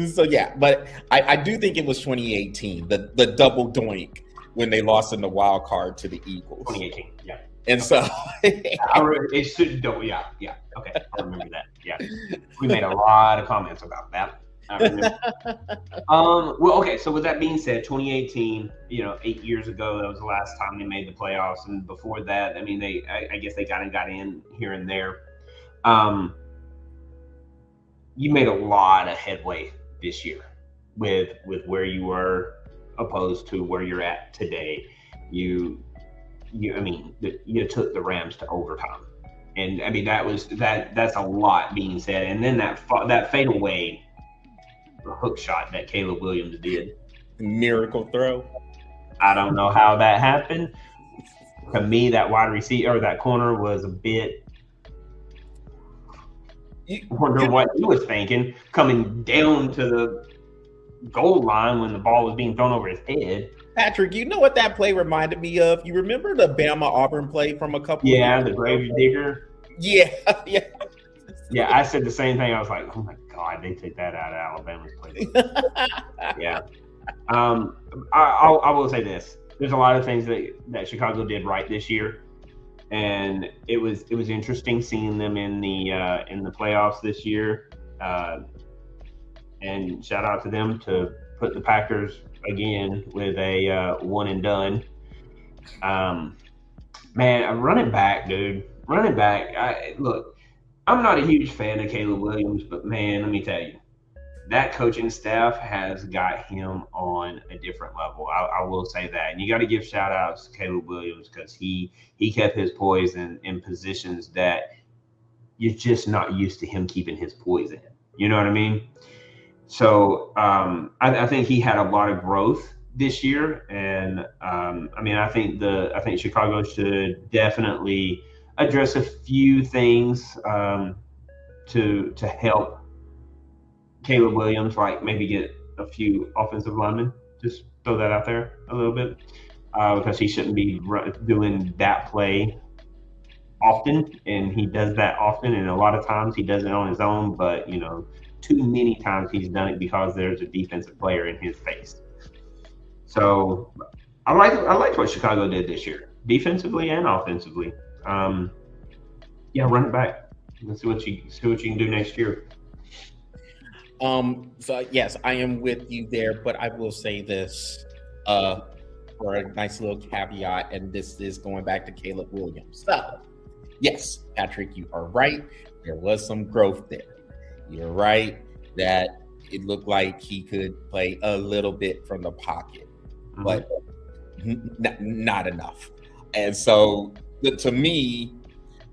So yeah, but I do think it was 2018, the double doink when they lost in the wild card to the Eagles. 2018, yeah. And so it should go. Yeah. Okay, I remember that. Yeah, we made a lot of comments about that. I remember. Well, okay. So with that being said, 2018, 8 years ago, that was the last time they made the playoffs, and before that, I mean, I guess they got in here and there. You made a lot of headway this year with where you were opposed to where you're at today. You took the Rams to overtime, and I mean that's a lot being said. And then that fadeaway hook shot that Caleb Williams did, miracle throw. I don't know how that happened. To me, that wide receiver or that corner was a bit. Wonder what he was thinking coming down to the goal line when the ball was being thrown over his head. Patrick, you know what that play reminded me of? You remember the Bama Auburn play from a couple of years the grave digger? Yeah. Yeah, I said the same thing. I was like, oh my God, they took that out of Alabama's play. Yeah. I will say this. There's a lot of things that Chicago did right this year. And it was interesting seeing them in the playoffs this year, and shout out to them to put the Packers again with a one and done. Man, I'm running back, dude. Running back. Look, I'm not a huge fan of Caleb Williams, but man, let me tell you, that coaching staff has got him on a different level. I will say that. And you got to give shout outs to Caleb Williams because he kept his poise in positions that you're just not used to him keeping his poise in. You know what I mean? So I think he had a lot of growth this year, and I think Chicago should definitely address a few things to help Caleb Williams, like maybe get a few offensive linemen. Just throw that out there a little bit because he shouldn't be doing that play often, and he does that often, and a lot of times he does it on his own. But too many times he's done it because there's a defensive player in his face. So I liked what Chicago did this year, defensively and offensively. Run it back. Let's see what you can do next year. So yes, I am with you there, but I will say this for a nice little caveat, and this is going back to Caleb Williams. So yes, Patrick, you are right. There was some growth there. You're right that it looked like he could play a little bit from the pocket, but not enough. And so to me,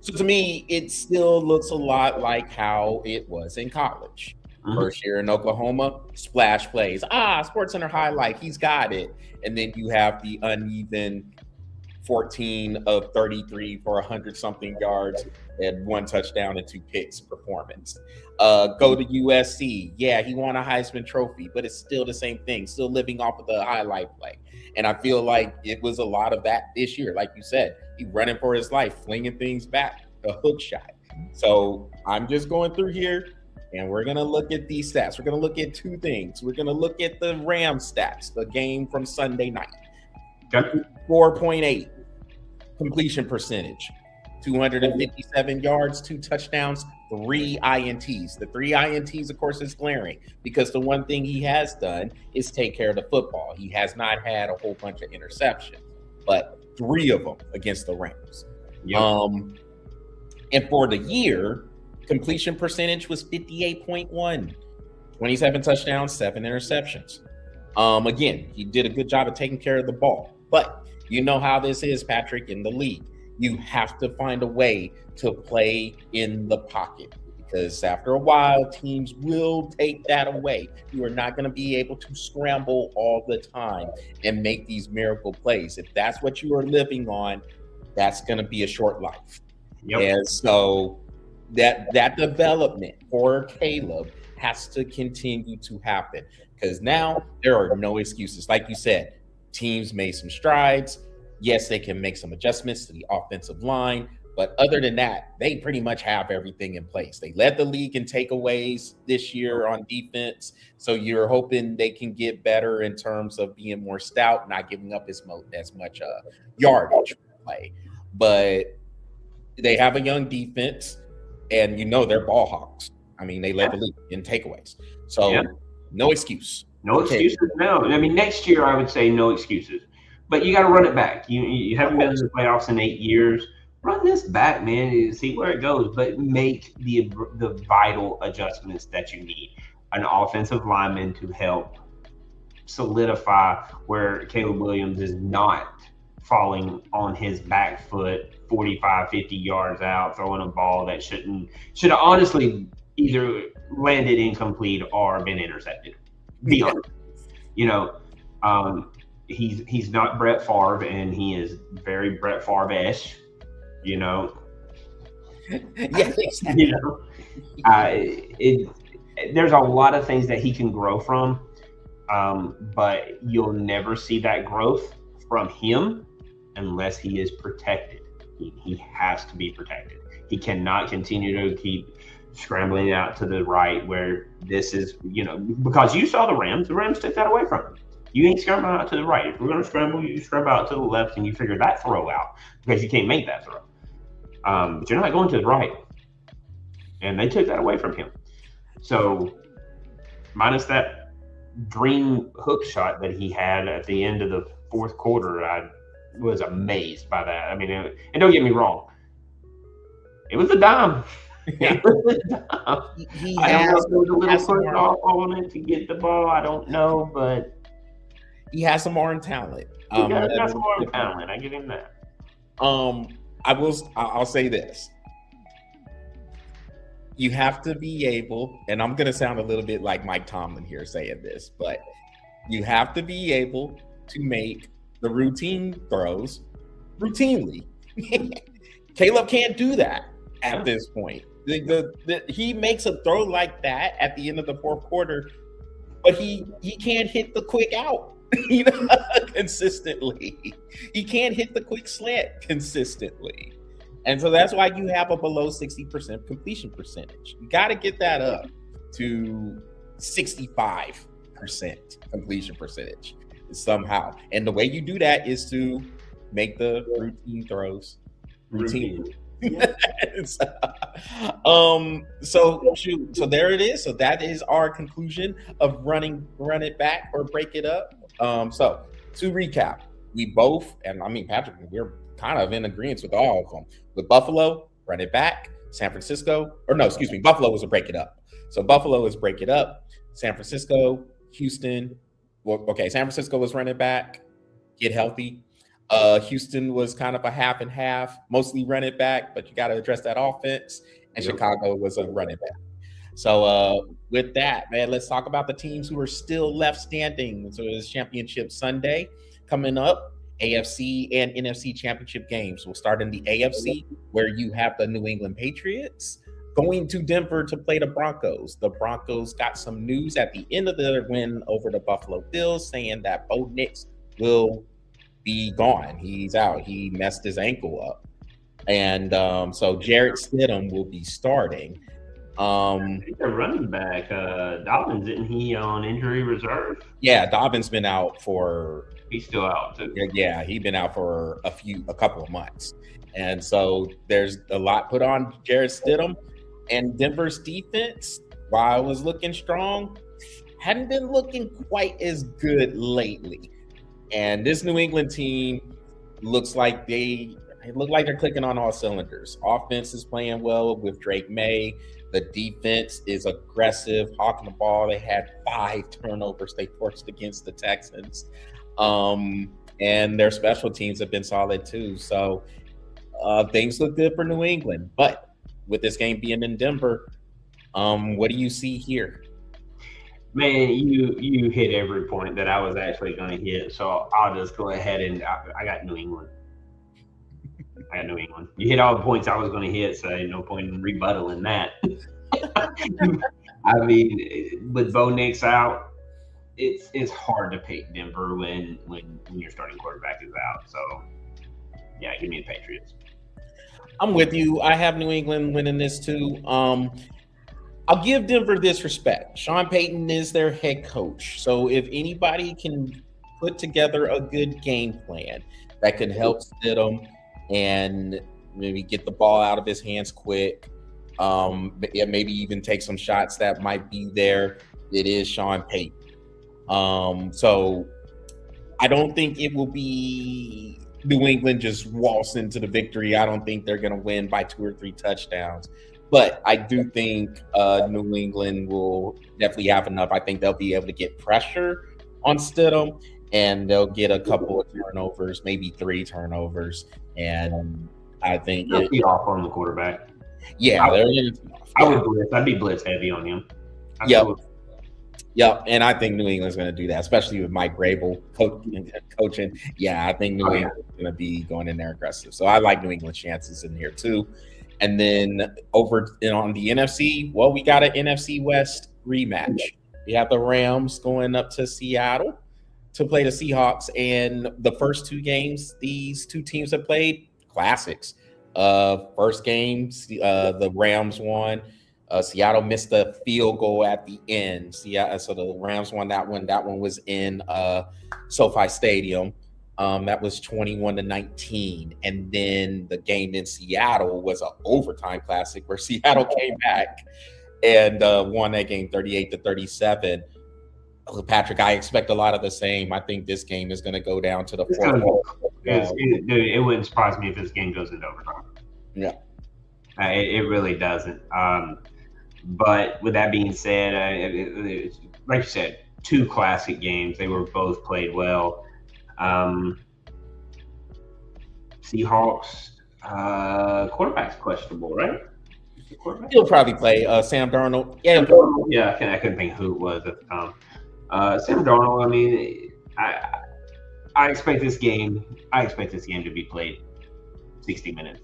it still looks a lot like how it was in college. First year in Oklahoma, splash plays. SportsCenter highlight, he's got it. And then you have the uneven 14 of 33 for 100-something yards and 1 touchdown and 2 picks performance. Go to USC. Yeah, he won a Heisman Trophy, but it's still the same thing, still living off of the highlight play. And I feel like it was a lot of that this year. Like you said, he running for his life, flinging things back, a hook shot. So I'm just going through here, and we're going to look at these stats. We're going to look at 2 things. We're going to look at the Rams stats, the game from Sunday night. 4.8 completion percentage, 257 yards, 2 touchdowns, 3 INTs. The 3 INTs, of course, is glaring because the one thing he has done is take care of the football. He has not had a whole bunch of interceptions, but 3 of them against the Rams. Yep. And for the year, completion percentage was 58.1, 27 touchdowns, 7 interceptions. Again, he did a good job of taking care of the ball. But you know how this is, Patrick, in the league. You have to find a way to play in the pocket because after a while, teams will take that away. You are not going to be able to scramble all the time and make these miracle plays. If that's what you are living on, that's going to be a short life. Yep. And so that development for Caleb has to continue to happen because now there are no excuses. Like you said, teams made some strides. Yes, they can make some adjustments to the offensive line, but other than that, they pretty much have everything in place. They led the league in takeaways this year on defense, so you're hoping they can get better in terms of being more stout, not giving up as much yardage play. But they have a young defense, and they're ball hawks. I mean, they led the league in takeaways. So no excuse. No excuses now. I mean, next year I would say no excuses. But you got to run it back. You haven't been in the playoffs in 8 years. Run this back, man, and see where it goes. But make the vital adjustments that you need. An offensive lineman to help solidify where Caleb Williams is not falling on his back foot 45, 50 yards out, throwing a ball that should have honestly either landed incomplete or been intercepted. Be honest. He's not Brett Favre, and he is very Brett Favre-ish, Yeah, there's a lot of things that he can grow from, but you'll never see that growth from him unless he is protected. He has to be protected. He cannot continue to keep scrambling out to the right where this is, because you saw the Rams took that away from him. You ain't scrambling out to the right. If we're going to scramble, you scramble out to the left and you figure that throw out because you can't make that throw. But you're not going to the right. And they took that away from him. So minus that dream hook shot that he had at the end of the fourth quarter. I was amazed by that. I mean, and don't get me wrong, it was a dime. It was a dime. I don't know if there was a little push off on it to get the ball. I don't know, but he has some arm talent. He got some arm talent. I give him that. I'll say this. You have to be able, and I'm going to sound a little bit like Mike Tomlin here saying this, but you have to be able to make the routine throws routinely. Caleb can't do that at this point. He makes a throw like that at the end of the fourth quarter, but he can't hit the quick out consistently. He can't hit the quick slant consistently. And so that's why you have a below 60% completion percentage. You got to get that up to 65% completion percentage somehow. And the way you do that is to make the routine throws routine. So there it is. So that is our conclusion of run it back or break it up. So to recap, we both, and I mean, Patrick, we're kind of in agreement with all of them. With Buffalo, run it back. San Francisco, Buffalo was a break it up. So Buffalo is break it up. San Francisco, Houston. Well, okay, San Francisco was run it back, get healthy. Houston was kind of a half and half, mostly run it back, but you got to address that offense. And Chicago was a run it back. So with that, man, let's talk about the teams who are still left standing. So it's Championship Sunday coming up. AFC and NFC championship games. We'll start in the AFC, where you have the New England Patriots going to Denver to play the Broncos. The Broncos got some news at the end of their win over the Buffalo Bills saying that Bo Nix will be gone. He's out. He messed his ankle up. And so Jarrett Stidham will be starting. I think they're running back. Dobbins, isn't he on injury reserve? Yeah, Dobbins been out for... He's still out too. Yeah, he's been out for a couple of months. And so there's a lot put on Jarrett Stidham. And Denver's defense, while it was looking strong, hadn't been looking quite as good lately. And this New England team looks like they're clicking on all cylinders. Offense is playing well with Drake May. The defense is aggressive, hawking the ball. They had 5 turnovers they forced against the Texans. And their special teams have been solid too. So things look good for New England. But with this game being in Denver, what do you see here? Man, you hit every point that I was actually going to hit. So I'll just go ahead and I got New England. You hit all the points I was going to hit, so no point in rebuttaling that. I mean, with Bo Nix out, it's hard to pick Denver when your starting quarterback is out. So, yeah, give me the Patriots. I'm with you. I have New England winning this too. I'll give Denver this respect. Sean Payton is their head coach. So if anybody can put together a good game plan that can help Stidham and maybe get the ball out of his hands quick, maybe even take some shots that might be there, it is Sean Payton. So I don't think it will be New England just waltz into the victory. I don't think they're going to win by 2 or 3 touchdowns. But I do think New England will definitely have enough. I think they'll be able to get pressure on Stidham, and they'll get a couple of turnovers, maybe 3 turnovers. And I think they'll be off on the quarterback. Yeah, I would blitz. I'd be blitz heavy on him. Yep, and I think New England's going to do that, especially with Mike Vrabel coaching. Yeah, I think New England's going to be going in there aggressive. So I like New England's chances in here too. And then over on the NFC, well, we got an NFC West rematch. We have the Rams going up to Seattle to play the Seahawks. And the first 2 games these 2 teams have played, classics. First game, the Rams won. Seattle missed a field goal at the end. So the Rams won that one. That one was in SoFi Stadium. That was 21-19. And then the game in Seattle was an overtime classic where Seattle came back and won that game 38-37. Patrick, I expect a lot of the same. I think this game is going to go down to the It's fourth. it wouldn't surprise me if this game goes into overtime. Yeah. It really doesn't. But with that being said, like you said, 2 classic games. They were both played well. Seahawks quarterback's questionable, right? He'll probably play Sam Darnold. Yeah, I couldn't think who it was at the time. Sam Darnold. I mean, I expect this game. To be played 60 minutes,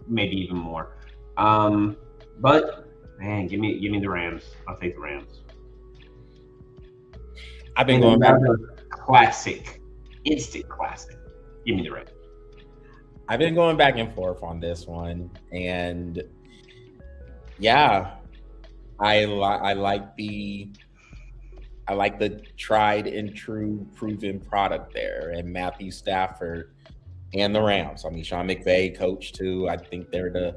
maybe even more. But man, give me the Rams. I'll take the Rams. I've been going back. Classic, instant classic. Give me the Rams. I've been going back and forth on this one, and yeah, I like the tried and true proven product there, and Matthew Stafford and the Rams. I mean, Sean McVay, coach too. I think they're the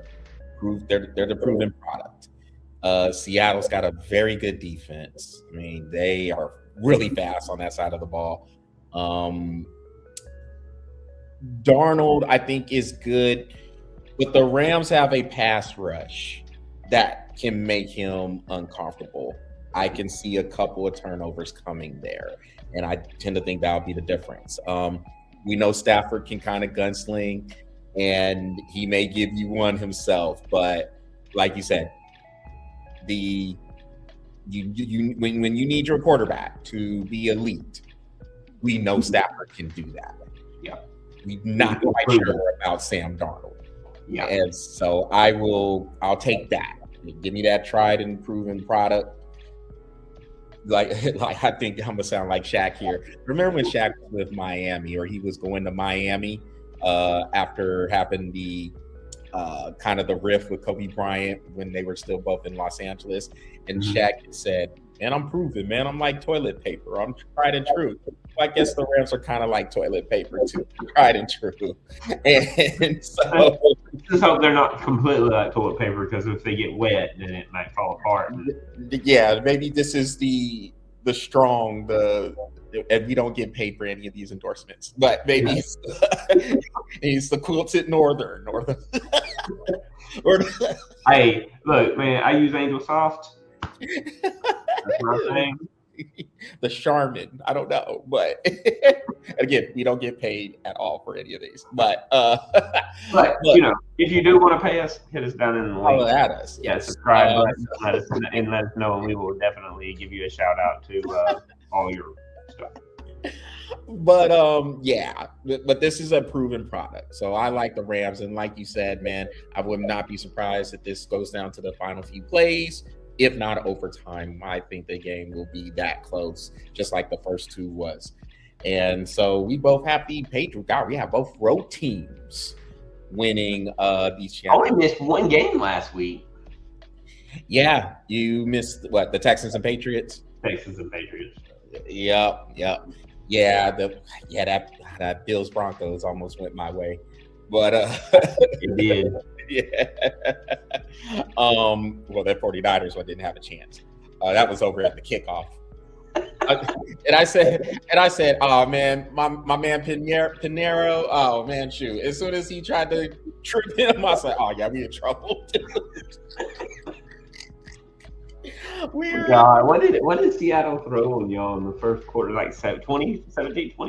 proven product. Seattle's got a very good defense. I mean, they are really fast on that side of the ball. Darnold, I think, is good, but the Rams have a pass rush that can make him uncomfortable. I can see a couple of turnovers coming there, and I tend to think that'll be the difference. We know Stafford can kind of gunsling, and he may give you one himself, but like you said, when you need your quarterback to be elite, we know Stafford can do that. Yeah. We're not quite sure about Sam Darnold. Yeah. And so I'll take that. Give me that tried and proven product. Like I think I'm gonna sound like Shaq here. Remember when Shaq was with Miami, or he was going to Miami after having the kind of the riff with Kobe Bryant when they were still both in Los Angeles, and Shaq had said, "Man, I'm proven, man. I'm like toilet paper. I'm tried and true." I guess the Rams are kind of like toilet paper too, tried and true. And so just hope they're not completely like toilet paper, because if they get wet, then it might fall apart. Yeah, maybe this is the strong, and we don't get paid for any of these endorsements, but maybe he's the quilted northern. Hey, look, man, I use Angel Soft. That's what I'm saying. The Charmin, I don't know, but again, we don't get paid at all for any of these. But you know, if you do want to pay us, hit us down in the link. Follow at us. Yeah, subscribe button, let us know, and we will definitely give you a shout out to all your stuff. But yeah, but this is a proven product, so I like the Rams, and like you said, man, I would not be surprised if this goes down to the final few plays. If not overtime, I think the game will be that close, just like the first two was. And so we both have the Patriots. God, we have both road teams winning these championships. I only missed one game last week. Yeah, you missed what? The Texans and Patriots. Texans and Patriots. Yep. Yeah, that Bills Broncos almost went my way, but it did. Yeah. Well, that 49ers one didn't have a chance. That was over at the kickoff. And I said, oh man, my man Pinero, oh man, shoot. As soon as he tried to trip him, I said, oh yeah, we in trouble. God, what did Seattle throw on y'all in the first quarter? Like 17, 20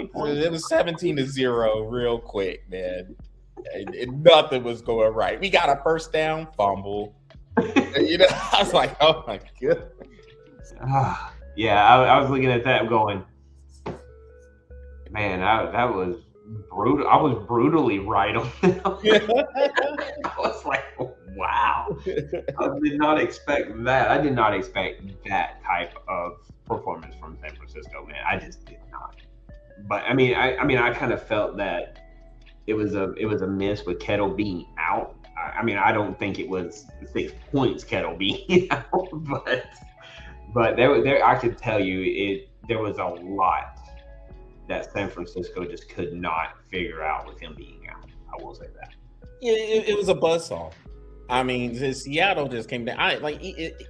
points? It was 17-0 real quick, man. And nothing was going right. We got a first down, fumble. You know, I was like, oh my god. Yeah, I was looking at that going, man, that was brutal. I was brutally right on that. I was like, wow. I did not expect that. I did not expect that type of performance from San Francisco, man. I just did not. But I mean, I kind of felt that it was a miss with Kettle being out. I mean, I don't think it was 6 points Kettle being out, but there I could tell you there was a lot that San Francisco just could not figure out with him being out. I will say that. Yeah, it was a buzzsaw. I mean, Seattle just came down.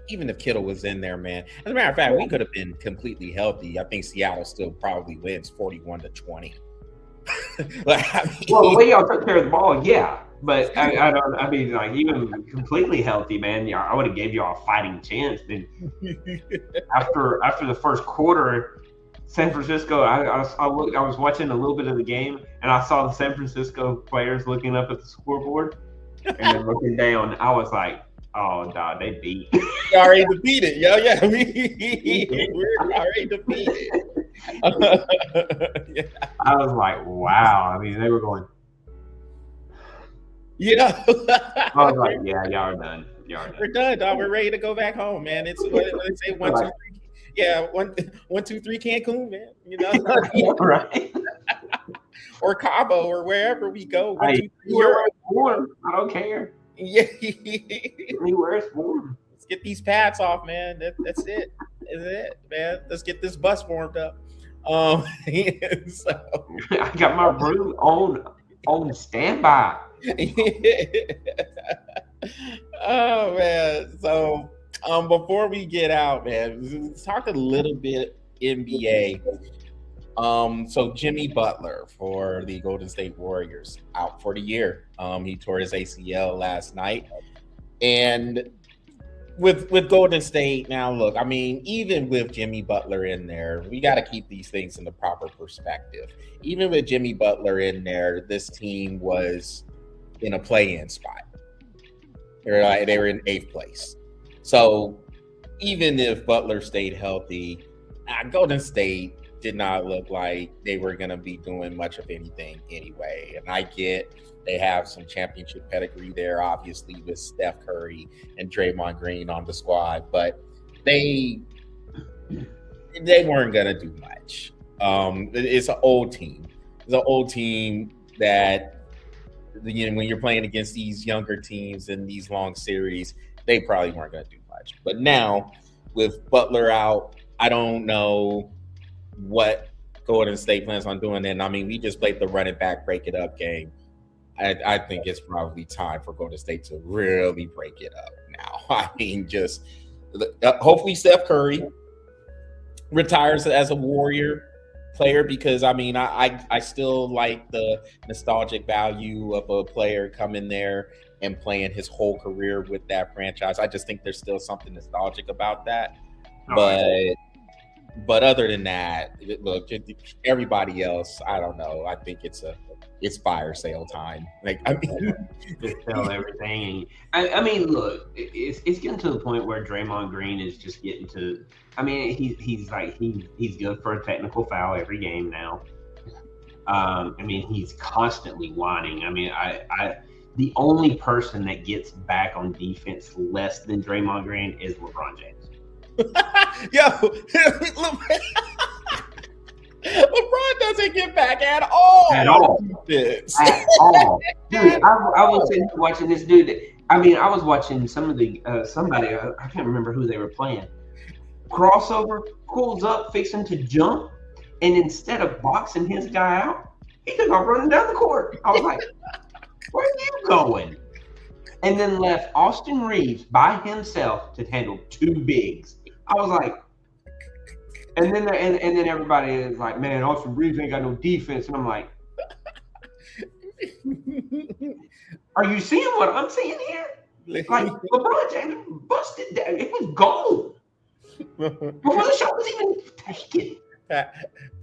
Even if Kittle was in there, man. As a matter of fact, we could have been completely healthy. I think Seattle still probably wins 41-20. Well, the way y'all took care of the ball, yeah. But I don't. I mean, like even completely healthy, man. Yeah, I would have gave y'all a fighting chance. Then after the first quarter, San Francisco. I was watching a little bit of the game, and I saw the San Francisco players looking up at the scoreboard and then looking down. I was like, "Oh, dog, they beat." We already defeated, yo. Yeah, we're already defeated. Yeah. I was like, "Wow!" I mean, they were going. Yeah. I was like, "Yeah, y'all are done. We're done, dog. We're ready to go back home, man. It's what they say, 1, 2, 3. Yeah, 1, 2, 3 Cancun, man. You know, right? Or Cabo, or wherever we go. 1, 2, 3. Where it's warm, I don't care. Yeah. Anywhere it's warm. Let's get these pads off, man. That's it. That's it, man. Let's get this bus warmed up. So. I got my broom on standby. Oh man. So before we get out, man, let's talk a little bit NBA. So Jimmy Butler for the Golden State Warriors out for the year. He tore his ACL last night. And with Golden State, now look, I mean, even with Jimmy Butler in there, we got to keep these things in the proper perspective. Even with Jimmy Butler in there, this team was in a play-in spot. They were in 8th place. So even if Butler stayed healthy, Golden State did not look like they were going to be doing much of anything anyway. And I get they have some championship pedigree there, obviously, with Steph Curry and Draymond Green on the squad, but they weren't going to do much. It's an old team. It's an old team that, you know, when you're playing against these younger teams in these long series, they probably weren't going to do much. But now, with Butler out, I don't know what Golden State plans on doing. And I mean, we just played the run it back, break it up game. I think it's probably time for Golden State to really break it up now. I mean, just hopefully Steph Curry retires as a Warrior player, because I mean, I still like the nostalgic value of a player coming there and playing his whole career with that franchise. I just think there's still something nostalgic about that. But other than that, look, everybody else, I don't know. I think it's fire sale time. Like, I mean, just sell everything. I mean, look, it's getting to the point where Draymond Green is just getting to. I mean, he's good for a technical foul every game now. I mean, he's constantly whining. I mean, the only person that gets back on defense less than Draymond Green is LeBron James. Yo, LeBron doesn't get back at all. At all. Dude, I was sitting watching this dude. I mean, I was watching some of the somebody. I can't remember who they were playing. Crossover, pulls up, fixing to jump, and instead of boxing his guy out, he took off running down the court. I was like, "Where are you going?" And then left Austin Reeves by himself to handle 2 bigs. I was like, and then everybody is like, man, Austin Reeves ain't got no defense. And I'm like, are you seeing what I'm seeing here? Like, LeBron James busted down. It was gold. Before the shot was even taken.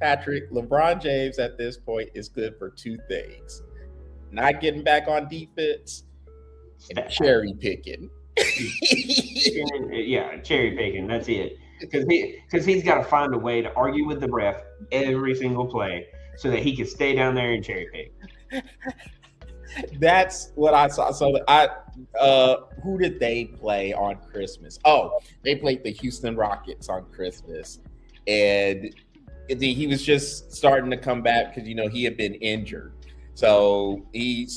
Patrick, LeBron James at this point is good for 2 things: not getting back on defense and cherry picking. Yeah, cherry picking. That's it. Because he's got to find a way to argue with the ref every single play so that he can stay down there and cherry pick. That's what I saw. So who did they play on Christmas? Oh, they played the Houston Rockets on Christmas, and he was just starting to come back because, you know, he had been injured. So he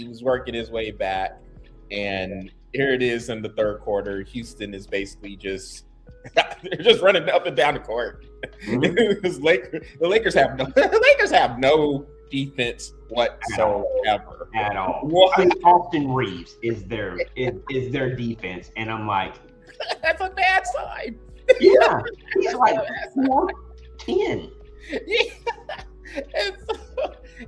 was working his way back, and here it is in the 3rd quarter. Houston is basically they're just running up and down the court. Mm-hmm. The Lakers have no defense whatsoever at all. What? I mean, Austin Reeves is their defense, and I'm like, that's a bad sign. Yeah, he's like 4'10". Yeah.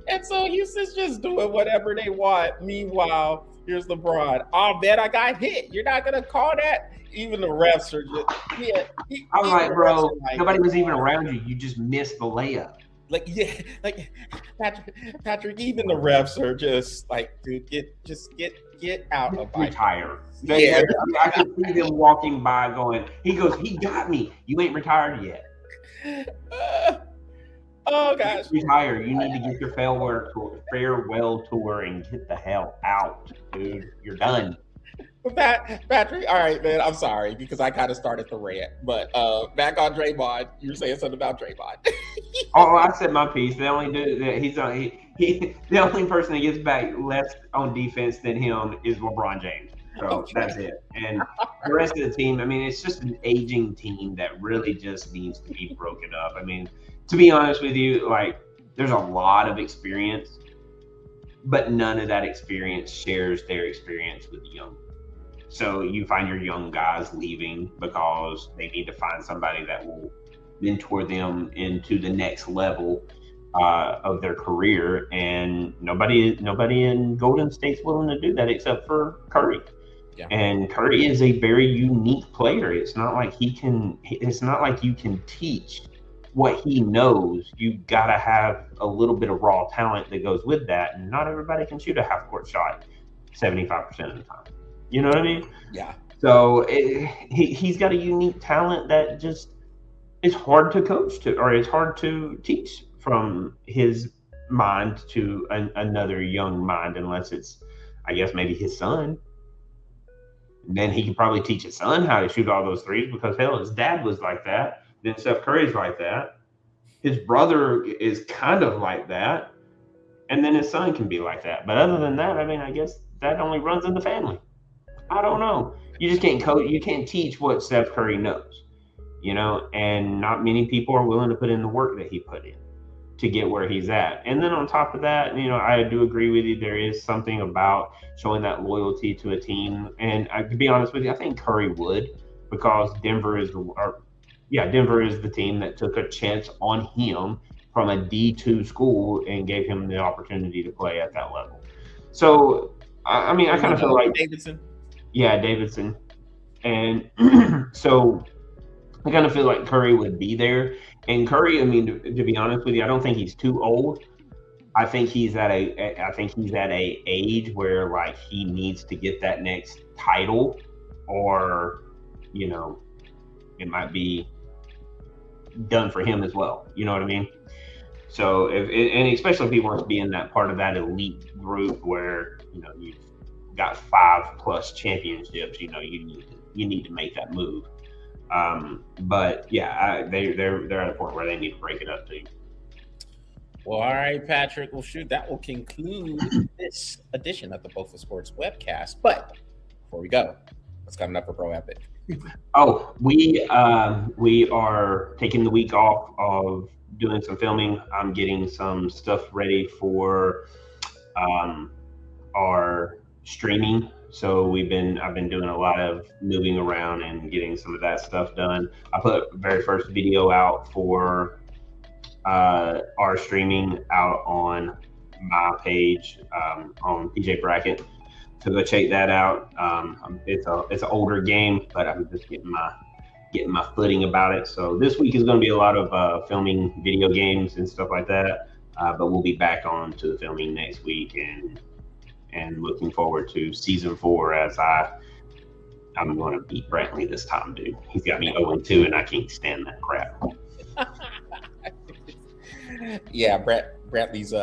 And so Houston's just doing whatever they want. Meanwhile, here's LeBron. Oh man, I got hit. You're not gonna call that? Even the refs are just I'm like, bro, nobody was even around you. You just missed the layup. Like Patrick, even the refs are just like, dude, get out of retire. Yeah. I can see them walking by going, he got me. You ain't retired yet. Oh gosh. Retire. You need to get your farewell tour and get the hell out, dude. You're done. Patrick, all right, man. I'm sorry because I kind of started the rant, but back on Draymond, you were saying something about Draymond. Oh, I said my piece. The only dude that the only person that gets back less on defense than him is LeBron James. So okay. That's it. And the rest of the team, I mean, it's just an aging team that really just needs to be broken up. I mean, to be honest with you, like there's a lot of experience, but none of that experience shares their experience with the young. So you find your young guys leaving because they need to find somebody that will mentor them into the next level of their career, and nobody in Golden State's willing to do that except for Curry. Yeah. And Curry is a very unique player. It's not like you can teach what he knows. You gotta have a little bit of raw talent that goes with that, and not everybody can shoot a half-court shot 75% of the time. You know what I mean? Yeah. So he's got a unique talent that just is hard to coach to, or it's hard to teach from his mind to another young mind, unless it's, I guess, maybe his son. And then he could probably teach his son how to shoot all those threes because, hell, his dad was like that. Then Steph Curry's like that. His brother is kind of like that. And then his son can be like that. But other than that, I mean, I guess that only runs in the family. I don't know. You just can't coach. You can't teach what Steph Curry knows, you know, and not many people are willing to put in the work that he put in to get where he's at. And then on top of that, you know, I do agree with you. There is something about showing that loyalty to a team. And to be honest with you, I think Curry would, because Denver is the team that took a chance on him from a D2 school and gave him the opportunity to play at that level. So, I mean, I kind of feel like Davidson. Yeah, Davidson. And so I kind of feel like Curry would be there. And Curry, I mean, to be honest with you, I don't think he's too old. I think he's at a age where like he needs to get that next title, or, you know, it might be done for him as well. You know what I mean? So and especially if he wants to be in that part of that elite group where, you know, you've got 5+ championships, you know, you need to make that move. But yeah, they're at a point where they need to break it up too. Well, all right, Patrick. Well, shoot, that will conclude this edition of the Both of Sports webcast. But before we go, what's coming up for Pro Epic? Oh, we are taking the week off of doing some filming. I'm getting some stuff ready for our streaming. So I've been doing a lot of moving around and getting some of that stuff done. I put the very first video out for our streaming out on my page on PJ Brackett. So go check that out. It's an older game, but I'm just getting my footing about it. So this week is going to be a lot of filming video games and stuff like that. But we'll be back on to the filming next week, and looking forward to season 4 as I'm going to beat Brantley this time, dude. He's got me 0-2, and I can't stand that crap. Yeah, Brantley's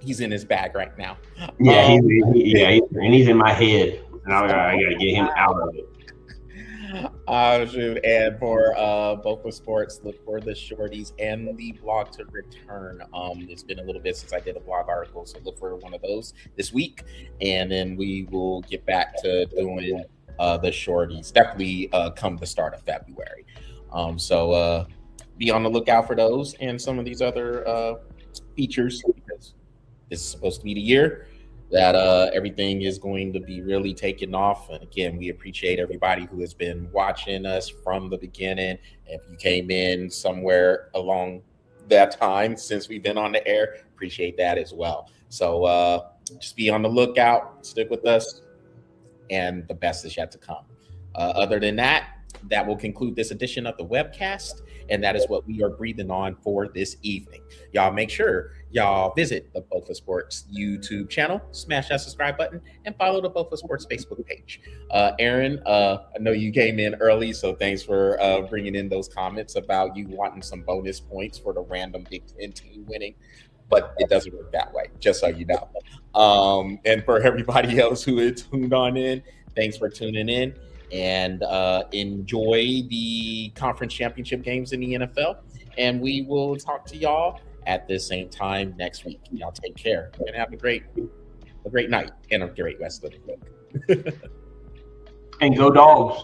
he's in his bag right now. Yeah, he's in my head, and I got to get him out of it. Shoot. And for Both of Sports, look for the shorties and the blog to return. It's been a little bit since I did a blog article, so look for one of those this week, and then we will get back to doing the shorties definitely come the start of February. So be on the lookout for those and some of these other features because this is supposed to be the year that everything is going to be really taking off. And again, we appreciate everybody who has been watching us from the beginning. If you came in somewhere along that time since we've been on the air, appreciate that as well. So just be on the lookout, stick with us, and the best is yet to come. Other than that, that will conclude this edition of the webcast, and that is what we are breathing on for this evening. Y'all make sure y'all visit the Bofa Sports YouTube channel, smash that subscribe button, and follow the Bofa Sports Facebook page. Aaron, I know you came in early, so thanks for bringing in those comments about you wanting some bonus points for the random Big Ten team winning. But it doesn't work that way, just so you know. And for everybody else who had tuned on in, thanks for tuning in. And enjoy the conference championship games in the NFL. And we will talk to y'all at the same time next week. Y'all take care and have a great night and a great rest of the week. And go Dogs.